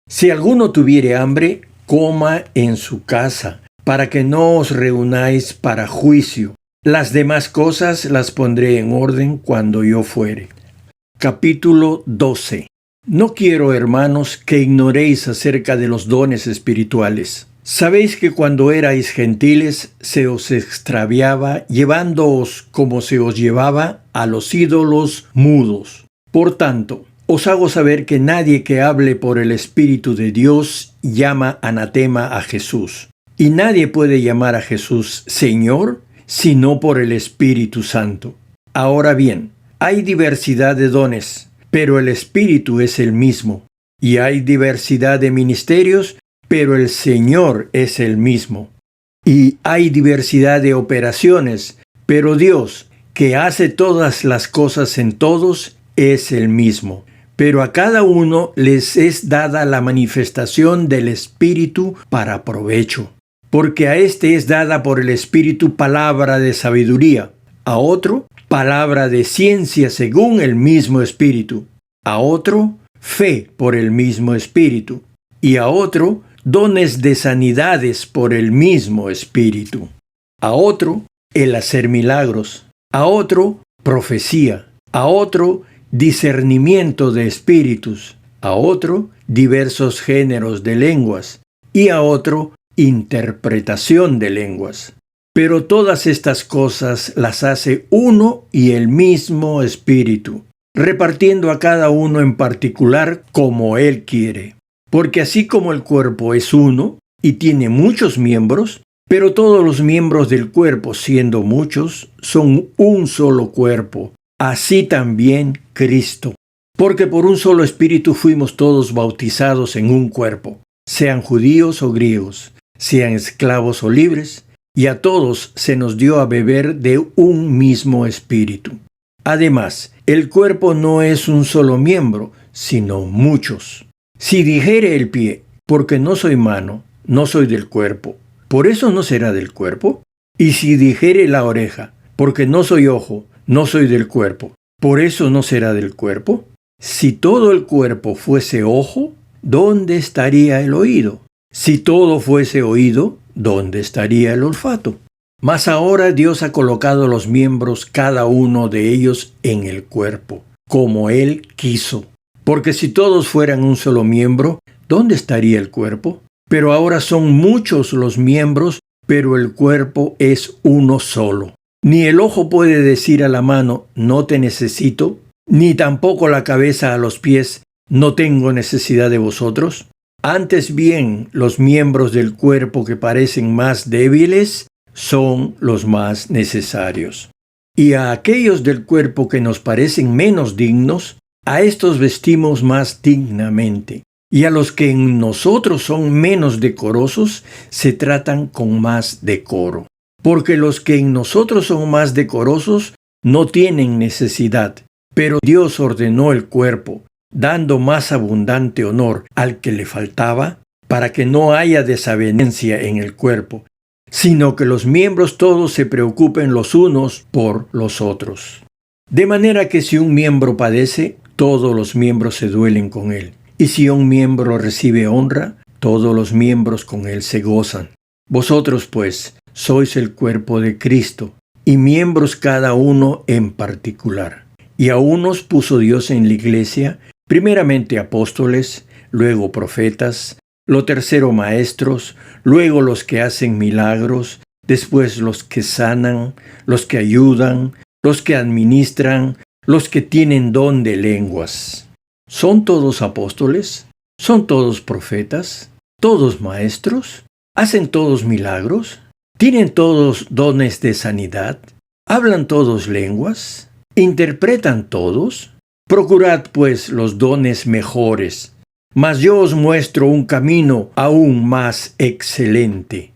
Si alguno tuviere hambre, coma en su casa, para que no os reunáis para juicio. Las demás cosas las pondré en orden cuando yo fuere. Capítulo 12. No quiero, hermanos, que ignoréis acerca de los dones espirituales. Sabéis que cuando erais gentiles se os extraviaba, llevándoos como se os llevaba a los ídolos mudos. Por tanto, os hago saber que nadie que hable por el Espíritu de Dios llama anatema a Jesús. Y nadie puede llamar a Jesús Señor, sino por el Espíritu Santo. Ahora bien, hay diversidad de dones, pero el Espíritu es el mismo. Y hay diversidad de ministerios, pero el Señor es el mismo. Y hay diversidad de operaciones, pero Dios, que hace todas las cosas en todos, es el mismo. Pero a cada uno les es dada la manifestación del Espíritu para provecho. Porque a éste es dada por el Espíritu palabra de sabiduría, a otro palabra de ciencia según el mismo Espíritu, a otro fe por el mismo Espíritu, y a otro dones de sanidades por el mismo Espíritu, a otro el hacer milagros, a otro profecía, a otro discernimiento de espíritus, a otro diversos géneros de lenguas, y a otro interpretación de lenguas. Pero todas estas cosas las hace uno y el mismo Espíritu, repartiendo a cada uno en particular como Él quiere. Porque así como el cuerpo es uno y tiene muchos miembros, pero todos los miembros del cuerpo, siendo muchos, son un solo cuerpo, así también Cristo. Porque por un solo Espíritu fuimos todos bautizados en un cuerpo, sean judíos o griegos, sean esclavos o libres, y a todos se nos dio a beber de un mismo Espíritu. Además, el cuerpo no es un solo miembro, sino muchos. Si dijere el pie, porque no soy mano, no soy del cuerpo, ¿por eso no será del cuerpo? Y si dijere la oreja, porque no soy ojo, no soy del cuerpo, ¿por eso no será del cuerpo? Si todo el cuerpo fuese ojo, ¿dónde estaría el oído? Si todo fuese oído, ¿dónde estaría el olfato? Mas ahora Dios ha colocado los miembros, cada uno de ellos, en el cuerpo, como Él quiso. Porque si todos fueran un solo miembro, ¿dónde estaría el cuerpo? Pero ahora son muchos los miembros, pero el cuerpo es uno solo. Ni el ojo puede decir a la mano, no te necesito, ni tampoco la cabeza a los pies, no tengo necesidad de vosotros. Antes bien, los miembros del cuerpo que parecen más débiles son los más necesarios. Y a aquellos del cuerpo que nos parecen menos dignos, a estos vestimos más dignamente. Y a los que en nosotros son menos decorosos, se tratan con más decoro. Porque los que en nosotros son más decorosos no tienen necesidad, pero Dios ordenó el cuerpo, dando más abundante honor al que le faltaba, para que no haya desavenencia en el cuerpo, sino que los miembros todos se preocupen los unos por los otros. De manera que si un miembro padece, todos los miembros se duelen con él. Y si un miembro recibe honra, todos los miembros con él se gozan. Vosotros, pues, sois el cuerpo de Cristo, y miembros cada uno en particular. Y a unos puso Dios en la iglesia, primeramente apóstoles, luego profetas, lo tercero maestros, luego los que hacen milagros, después los que sanan, los que ayudan, los que administran, los que tienen don de lenguas. ¿Son todos apóstoles? ¿Son todos profetas? ¿Todos maestros? ¿Hacen todos milagros? ¿Tienen todos dones de sanidad? ¿Hablan todos lenguas? ¿Interpretan todos? Procurad pues los dones mejores, mas yo os muestro un camino aún más excelente.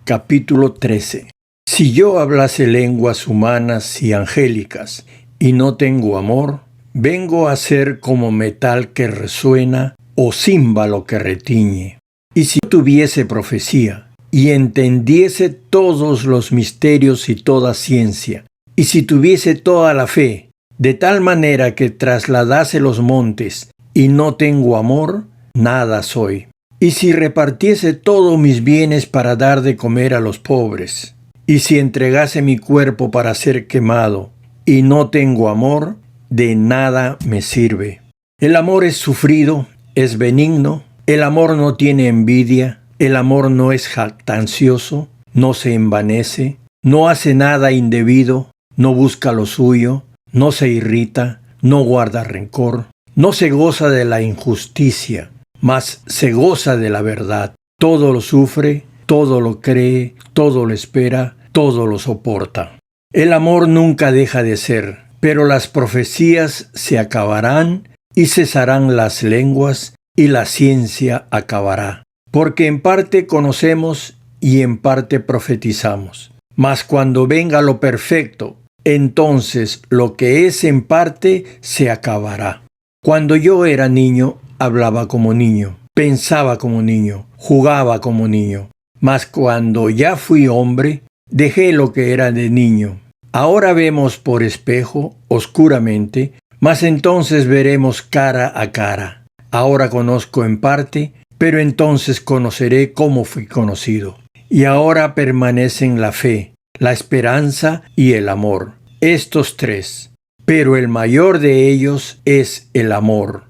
Capítulo 13. Si yo hablase lenguas humanas y angélicas, y no tengo amor, vengo a ser como metal que resuena o címbalo que retiñe. Y si tuviese profecía, y entendiese todos los misterios y toda ciencia, y si tuviese toda la fe, de tal manera que trasladase los montes, y no tengo amor, nada soy. Y si repartiese todos mis bienes para dar de comer a los pobres, y si entregase mi cuerpo para ser quemado, y no tengo amor, de nada me sirve. El amor es sufrido, es benigno, el amor no tiene envidia, el amor no es jactancioso, no se envanece, no hace nada indebido, no busca lo suyo, no se irrita, no guarda rencor, no se goza de la injusticia, mas se goza de la verdad. Todo lo sufre, todo lo cree, todo lo espera, todo lo soporta. El amor nunca deja de ser, pero las profecías se acabarán y cesarán las lenguas y la ciencia acabará. Porque en parte conocemos y en parte profetizamos. Mas cuando venga lo perfecto, entonces lo que es en parte se acabará. Cuando yo era niño, hablaba como niño, pensaba como niño, jugaba como niño. Mas cuando ya fui hombre, dejé lo que era de niño. Ahora vemos por espejo, oscuramente, mas entonces veremos cara a cara. Ahora conozco en parte, pero entonces conoceré cómo fui conocido. Y ahora permanecen la fe, la esperanza y el amor. Estos tres. Pero el mayor de ellos es el amor.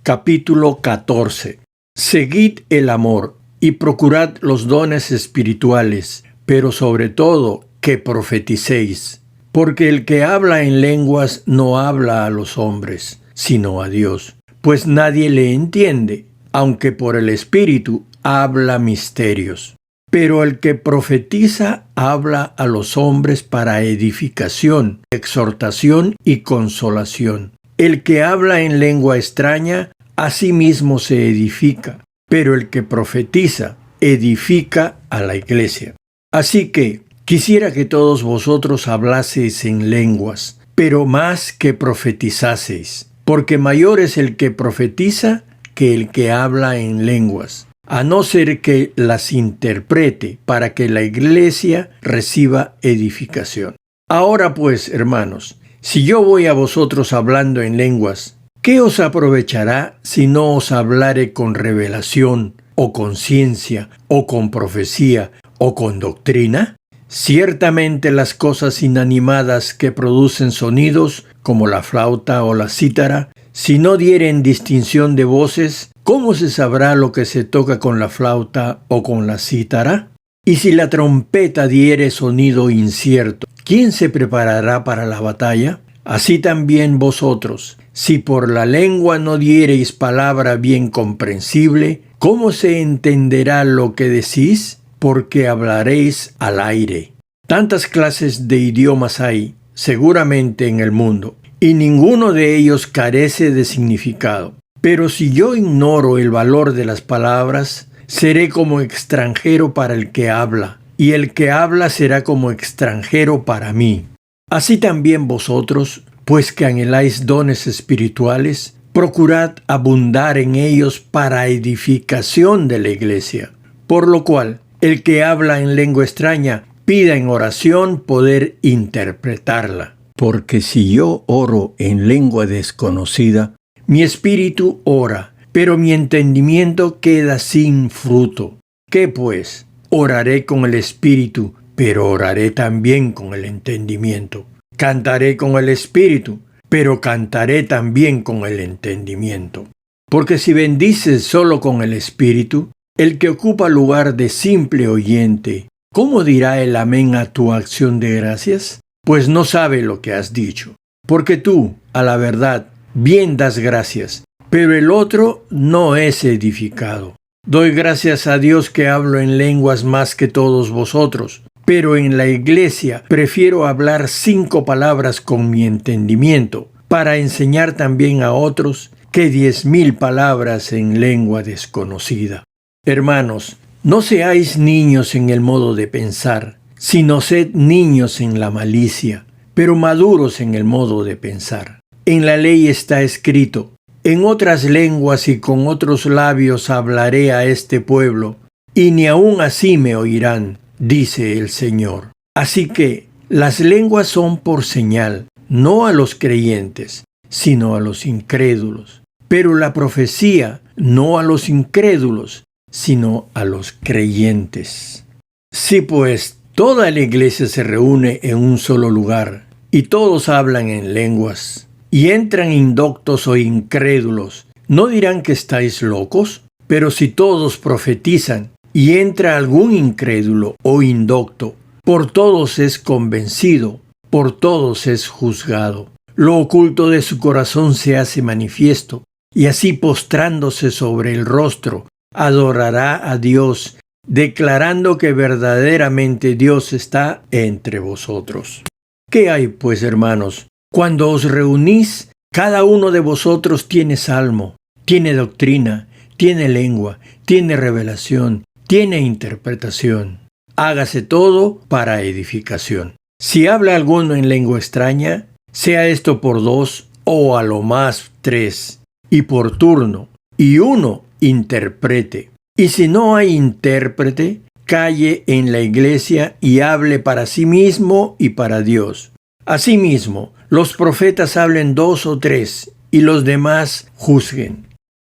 Capítulo 14. Seguid el amor y procurad los dones espirituales, pero sobre todo que profeticéis. Porque el que habla en lenguas no habla a los hombres, sino a Dios. Pues nadie le entiende, aunque por el Espíritu habla misterios. Pero el que profetiza habla a los hombres para edificación, exhortación y consolación. El que habla en lengua extraña, a sí mismo se edifica, pero el que profetiza edifica a la iglesia. Así que quisiera que todos vosotros hablaseis en lenguas, pero más que profetizaseis, porque mayor es el que profetiza que el que habla en lenguas, a no ser que las interprete para que la iglesia reciba edificación. Ahora pues, hermanos, si yo voy a vosotros hablando en lenguas, ¿qué os aprovechará si no os hablare con revelación, o con ciencia, o con profecía, o con doctrina? Ciertamente las cosas inanimadas que producen sonidos, como la flauta o la cítara, si no dieren distinción de voces, ¿cómo se sabrá lo que se toca con la flauta o con la cítara? Y si la trompeta diere sonido incierto, ¿quién se preparará para la batalla? Así también vosotros, si por la lengua no diereis palabra bien comprensible, ¿cómo se entenderá lo que decís? Porque hablaréis al aire. Tantas clases de idiomas hay, seguramente en el mundo, y ninguno de ellos carece de significado. Pero si yo ignoro el valor de las palabras, seré como extranjero para el que habla, y el que habla será como extranjero para mí. Así también vosotros, pues que anheláis dones espirituales, procurad abundar en ellos para edificación de la iglesia. Por lo cual, el que habla en lengua extraña, pida en oración poder interpretarla. Porque si yo oro en lengua desconocida, mi espíritu ora, pero mi entendimiento queda sin fruto. ¿Qué pues? Oraré con el espíritu, pero oraré también con el entendimiento. Cantaré con el espíritu, pero cantaré también con el entendimiento. Porque si bendices solo con el espíritu, el que ocupa lugar de simple oyente, ¿cómo dirá el amén a tu acción de gracias? Pues no sabe lo que has dicho. Porque tú, a la verdad, bien das gracias, pero el otro no es edificado. Doy gracias a Dios que hablo en lenguas más que todos vosotros, pero en la iglesia prefiero hablar 5 palabras con mi entendimiento, para enseñar también a otros, que 10,000 palabras en lengua desconocida. Hermanos, no seáis niños en el modo de pensar, sino sed niños en la malicia, pero maduros en el modo de pensar. En la ley está escrito: en otras lenguas y con otros labios hablaré a este pueblo, y ni aun así me oirán, dice el Señor. Así que las lenguas son por señal, no a los creyentes, sino a los incrédulos. Pero la profecía, no a los incrédulos, sino a los creyentes. Si pues toda la iglesia se reúne en un solo lugar, y todos hablan en lenguas, y entran indoctos o incrédulos, ¿no dirán que estáis locos? Pero si todos profetizan, y entra algún incrédulo o indocto, por todos es convencido, por todos es juzgado. Lo oculto de su corazón se hace manifiesto, y así postrándose sobre el rostro, adorará a Dios, declarando que verdaderamente Dios está entre vosotros. ¿Qué hay, pues, hermanos? Cuando os reunís, cada uno de vosotros tiene salmo, tiene doctrina, tiene lengua, tiene revelación, tiene interpretación. Hágase todo para edificación. Si habla alguno en lengua extraña, sea esto por 2 o a lo más 3, y por turno, y uno interprete. Y si no hay intérprete, calle en la iglesia y hable para sí mismo y para Dios. Asimismo, los profetas hablen 2 o 3, y los demás juzguen.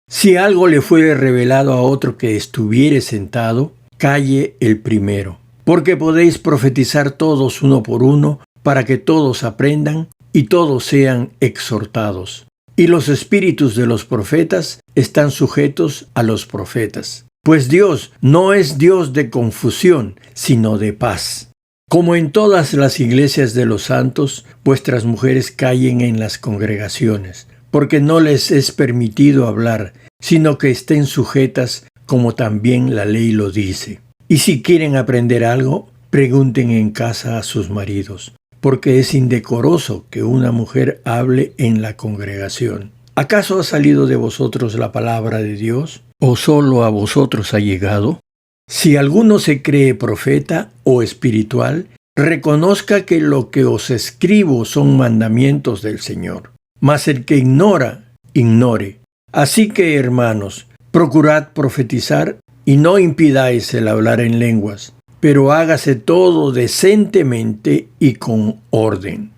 Si algo le fuere revelado a otro que estuviere sentado, calle el primero. Porque podéis profetizar todos uno por uno, para que todos aprendan y todos sean exhortados. Y los espíritus de los profetas están sujetos a los profetas. Pues Dios no es Dios de confusión, sino de paz. Como en todas las iglesias de los santos, vuestras mujeres callen en las congregaciones, porque no les es permitido hablar, sino que estén sujetas, como también la ley lo dice. Y si quieren aprender algo, pregunten en casa a sus maridos, porque es indecoroso que una mujer hable en la congregación. ¿Acaso ha salido de vosotros la palabra de Dios? ¿O solo a vosotros ha llegado? Si alguno se cree profeta o espiritual, reconozca que lo que os escribo son mandamientos del Señor. Mas el que ignora, ignore. Así que, hermanos, procurad profetizar y no impidáis el hablar en lenguas, pero hágase todo decentemente y con orden.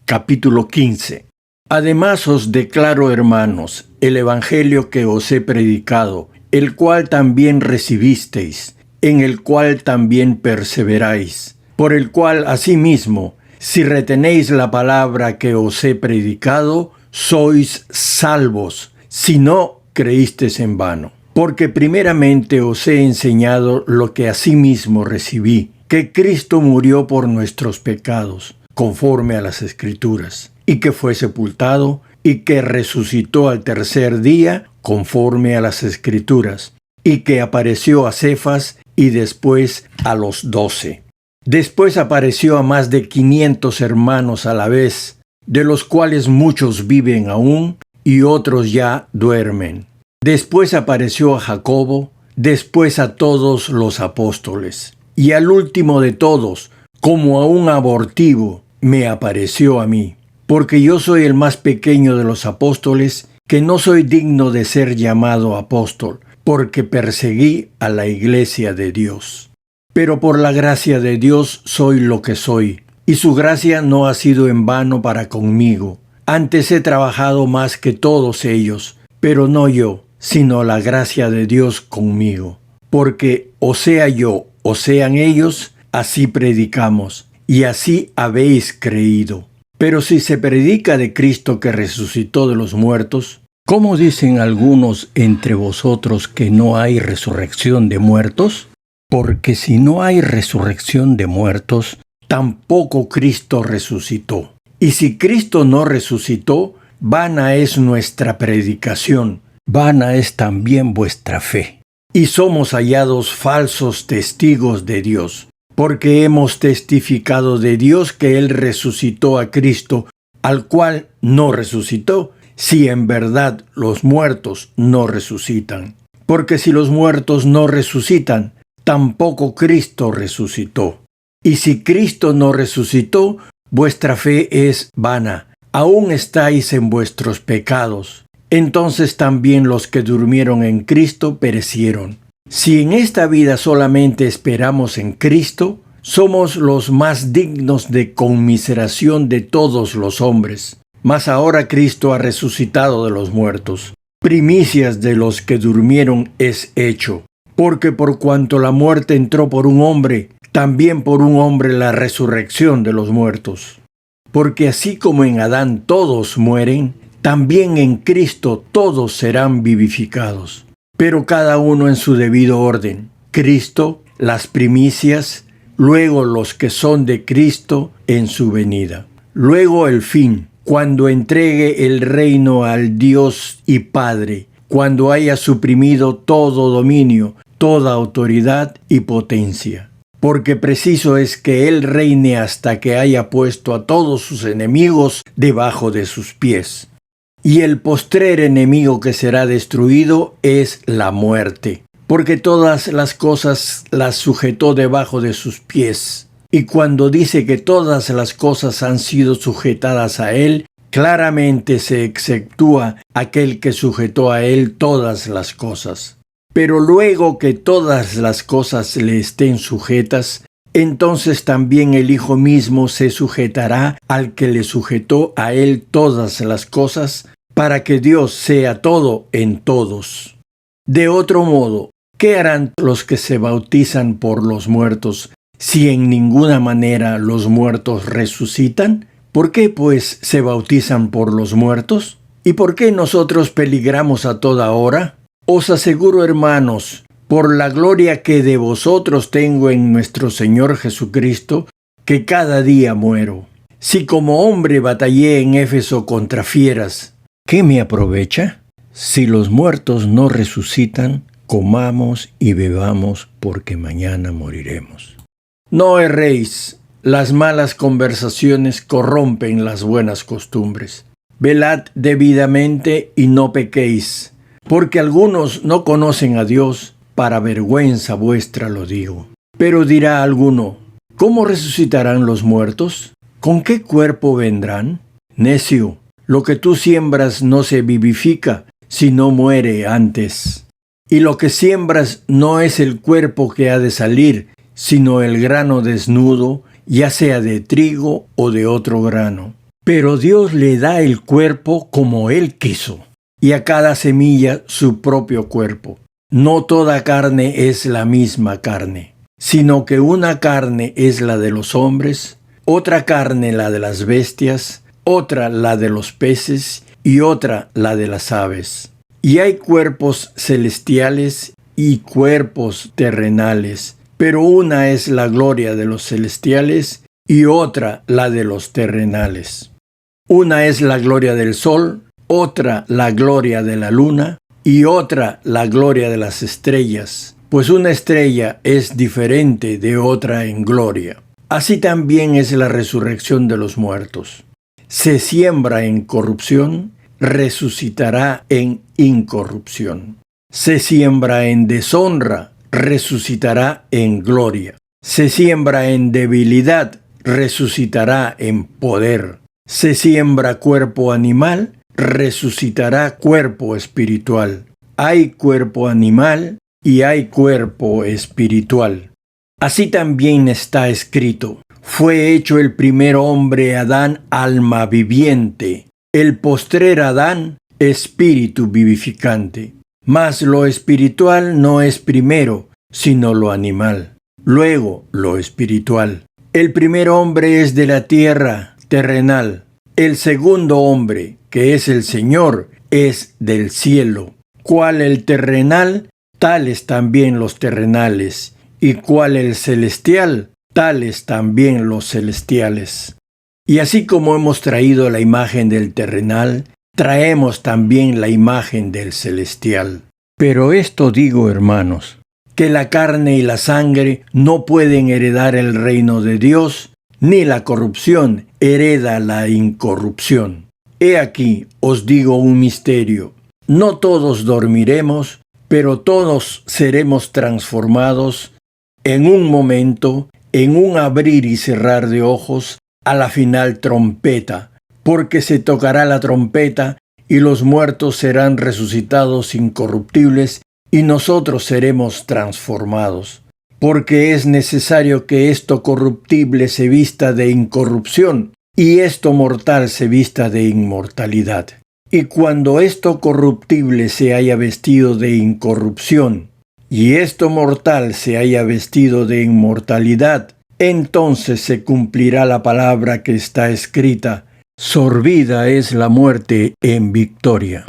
Capítulo 15. Además os declaro, hermanos, el evangelio que os he predicado, el cual también recibisteis, en el cual también perseveráis, por el cual asimismo, si retenéis la palabra que os he predicado, sois salvos, si no creísteis en vano. Porque primeramente os he enseñado lo que asimismo recibí, que Cristo murió por nuestros pecados, conforme a las Escrituras, y que fue sepultado, y que resucitó al tercer día, conforme a las Escrituras, y que apareció a Cefas y después a los 12. Después apareció a más de 500 hermanos a la vez, de los cuales muchos viven aún y otros ya duermen. Después apareció a Jacobo, después a todos los apóstoles. Y al último de todos, como a un abortivo, me apareció a mí. Porque yo soy el más pequeño de los apóstoles, que no soy digno de ser llamado apóstol, porque perseguí a la iglesia de Dios. Pero por la gracia de Dios soy lo que soy, y su gracia no ha sido en vano para conmigo. Antes he trabajado más que todos ellos, pero no yo, sino la gracia de Dios conmigo. Porque o sea yo, o sean ellos, así predicamos, y así habéis creído. Pero si se predica de Cristo que resucitó de los muertos, ¿cómo dicen algunos entre vosotros que no hay resurrección de muertos? Porque si no hay resurrección de muertos, tampoco Cristo resucitó. Y si Cristo no resucitó, vana es nuestra predicación, vana es también vuestra fe. Y somos hallados falsos testigos de Dios, porque hemos testificado de Dios que Él resucitó a Cristo, al cual no resucitó, si en verdad los muertos no resucitan. Porque si los muertos no resucitan, tampoco Cristo resucitó. Y si Cristo no resucitó, vuestra fe es vana, aún estáis en vuestros pecados. Entonces también los que durmieron en Cristo perecieron. Si en esta vida solamente esperamos en Cristo, somos los más dignos de conmiseración de todos los hombres. Mas ahora Cristo ha resucitado de los muertos. Primicias de los que durmieron es hecho. Porque por cuanto la muerte entró por un hombre, también por un hombre la resurrección de los muertos. Porque así como en Adán todos mueren, también en Cristo todos serán vivificados. Pero cada uno en su debido orden. Cristo, las primicias, luego los que son de Cristo en su venida. Luego el fin, cuando entregue el reino al Dios y Padre, cuando haya suprimido todo dominio, toda autoridad y potencia. Porque preciso es que Él reine hasta que haya puesto a todos sus enemigos debajo de sus pies. Y el postrer enemigo que será destruido es la muerte, porque todas las cosas las sujetó debajo de sus pies. Y cuando dice que todas las cosas han sido sujetadas a Él, claramente se exceptúa aquel que sujetó a Él todas las cosas. Pero luego que todas las cosas le estén sujetas, entonces también el Hijo mismo se sujetará al que le sujetó a Él todas las cosas, para que Dios sea todo en todos. De otro modo, ¿qué harán los que se bautizan por los muertos, si en ninguna manera los muertos resucitan? ¿Por qué, pues, se bautizan por los muertos? ¿Y por qué nosotros peligramos a toda hora? Os aseguro, hermanos, por la gloria que de vosotros tengo en nuestro Señor Jesucristo, que cada día muero. Si como hombre batallé en Éfeso contra fieras, ¿qué me aprovecha? Si los muertos no resucitan, comamos y bebamos, porque mañana moriremos. No erréis, las malas conversaciones corrompen las buenas costumbres. Velad debidamente y no pequéis, porque algunos no conocen a Dios, para vergüenza vuestra lo digo. Pero dirá alguno, ¿cómo resucitarán los muertos? ¿Con qué cuerpo vendrán? Necio, lo que tú siembras no se vivifica, sino muere antes. Y lo que siembras no es el cuerpo que ha de salir, sino el grano desnudo, ya sea de trigo o de otro grano. Pero Dios le da el cuerpo como Él quiso, y a cada semilla su propio cuerpo. No toda carne es la misma carne, sino que una carne es la de los hombres, otra carne la de las bestias, otra la de los peces y otra la de las aves. Y hay cuerpos celestiales y cuerpos terrenales, pero una es la gloria de los celestiales y otra la de los terrenales. Una es la gloria del sol, otra la gloria de la luna y otra la gloria de las estrellas, pues una estrella es diferente de otra en gloria. Así también es la resurrección de los muertos. Se siembra en corrupción, resucitará en incorrupción. Se siembra en deshonra, resucitará en gloria. Se siembra en debilidad, resucitará en poder. Se siembra cuerpo animal, resucitará cuerpo espiritual. Hay cuerpo animal y hay cuerpo espiritual. Así también está escrito: fue hecho el primer hombre Adán alma viviente, el postrer Adán espíritu vivificante. Mas lo espiritual no es primero, sino lo animal, luego lo espiritual. El primer hombre es de la tierra, terrenal. El segundo hombre, que es el Señor, es del cielo. Cual el terrenal, tales también los terrenales, y cual el celestial, tales también los celestiales. Y así como hemos traído la imagen del terrenal, traemos también la imagen del celestial. Pero esto digo, hermanos, que la carne y la sangre no pueden heredar el reino de Dios, ni la corrupción hereda la incorrupción. He aquí, os digo un misterio. No todos dormiremos, pero todos seremos transformados en un momento, en un abrir y cerrar de ojos, a la final trompeta, porque se tocará la trompeta y los muertos serán resucitados incorruptibles y nosotros seremos transformados. Porque es necesario que esto corruptible se vista de incorrupción y esto mortal se vista de inmortalidad. Y cuando esto corruptible se haya vestido de incorrupción y esto mortal se haya vestido de inmortalidad, entonces se cumplirá la palabra que está escrita: sorbida es la muerte en victoria.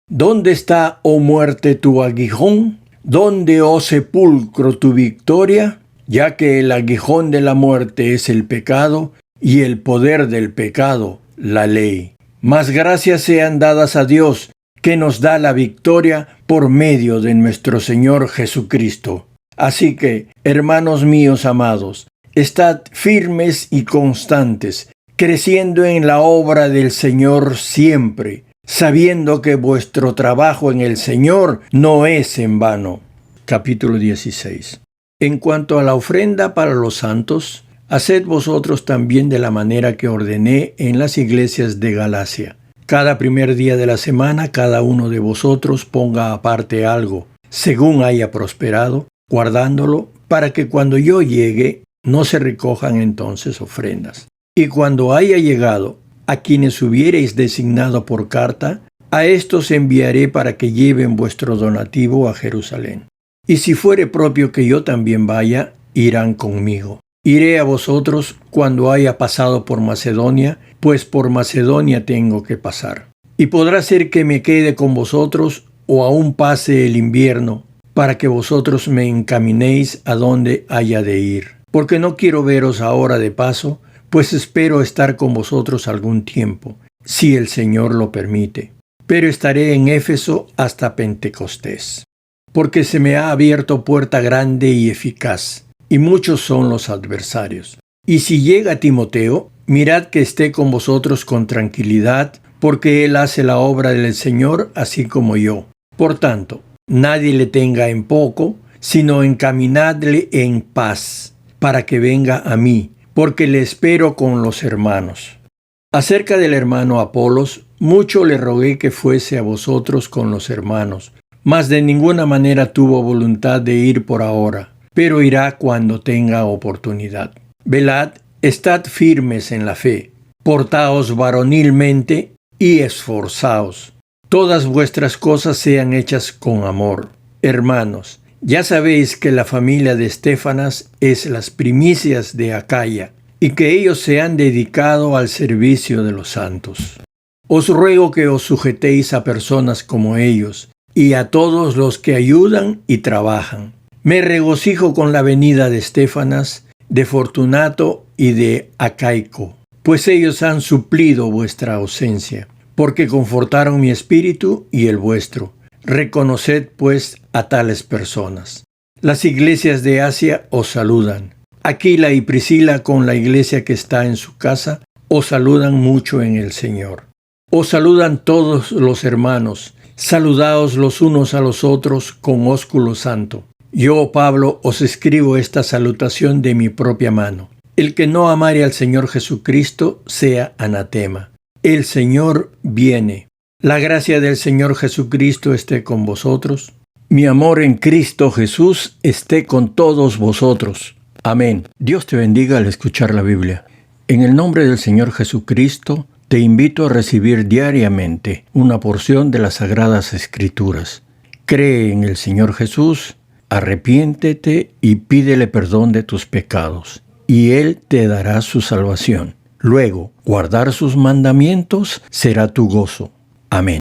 ¿Dónde está, oh muerte, tu aguijón? ¿Dónde, oh sepulcro, tu victoria? Ya que el aguijón de la muerte es el pecado, y el poder del pecado, la ley. Mas gracias sean dadas a Dios, que nos da la victoria por medio de nuestro Señor Jesucristo. Así que, hermanos míos amados, estad firmes y constantes, creciendo en la obra del Señor siempre, sabiendo que vuestro trabajo en el Señor no es en vano. Capítulo 16. En cuanto a la ofrenda para los santos, haced vosotros también de la manera que ordené en las iglesias de Galacia. Cada primer día de la semana, cada uno de vosotros ponga aparte algo, según haya prosperado, guardándolo, para que cuando yo llegue, no se recojan entonces ofrendas. Y cuando haya llegado, a quienes hubiereis designado por carta, a estos enviaré para que lleven vuestro donativo a Jerusalén. Y si fuere propio que yo también vaya, irán conmigo. Iré a vosotros cuando haya pasado por Macedonia, pues por Macedonia tengo que pasar. Y podrá ser que me quede con vosotros o aún pase el invierno, para que vosotros me encaminéis a donde haya de ir. Porque no quiero veros ahora de paso, pues espero estar con vosotros algún tiempo, si el Señor lo permite. Pero estaré en Éfeso hasta Pentecostés. Porque se me ha abierto puerta grande y eficaz, y muchos son los adversarios. Y si llega Timoteo, mirad que esté con vosotros con tranquilidad, porque él hace la obra del Señor así como yo. Por tanto, nadie le tenga en poco, sino encaminadle en paz, para que venga a mí, porque le espero con los hermanos. Acerca del hermano Apolos, mucho le rogué que fuese a vosotros con los hermanos, mas de ninguna manera tuvo voluntad de ir por ahora, pero irá cuando tenga oportunidad. Velad, estad firmes en la fe, portaos varonilmente y esforzaos. Todas vuestras cosas sean hechas con amor. Hermanos, ya sabéis que la familia de Estéfanas es las primicias de Acaya, y que ellos se han dedicado al servicio de los santos. Os ruego que os sujetéis a personas como ellos, y a todos los que ayudan y trabajan. Me regocijo con la venida de Estéfanas, de Fortunato y de Acaico, pues ellos han suplido vuestra ausencia, porque confortaron mi espíritu y el vuestro. Reconoced, pues, a tales personas. Las iglesias de Asia os saludan. Aquila y Priscila, con la iglesia que está en su casa, os saludan mucho en el Señor. Os saludan todos los hermanos. Saludaos los unos a los otros con ósculo santo. Yo, Pablo, os escribo esta salutación de mi propia mano. El que no amare al Señor Jesucristo sea anatema. El Señor viene. La gracia del Señor Jesucristo esté con vosotros. Mi amor en Cristo Jesús esté con todos vosotros. Amén. Dios te bendiga al escuchar la Biblia. En el nombre del Señor Jesucristo, te invito a recibir diariamente una porción de las Sagradas Escrituras. Cree en el Señor Jesús, arrepiéntete y pídele perdón de tus pecados, y Él te dará su salvación. Luego, guardar sus mandamientos será tu gozo. Amén.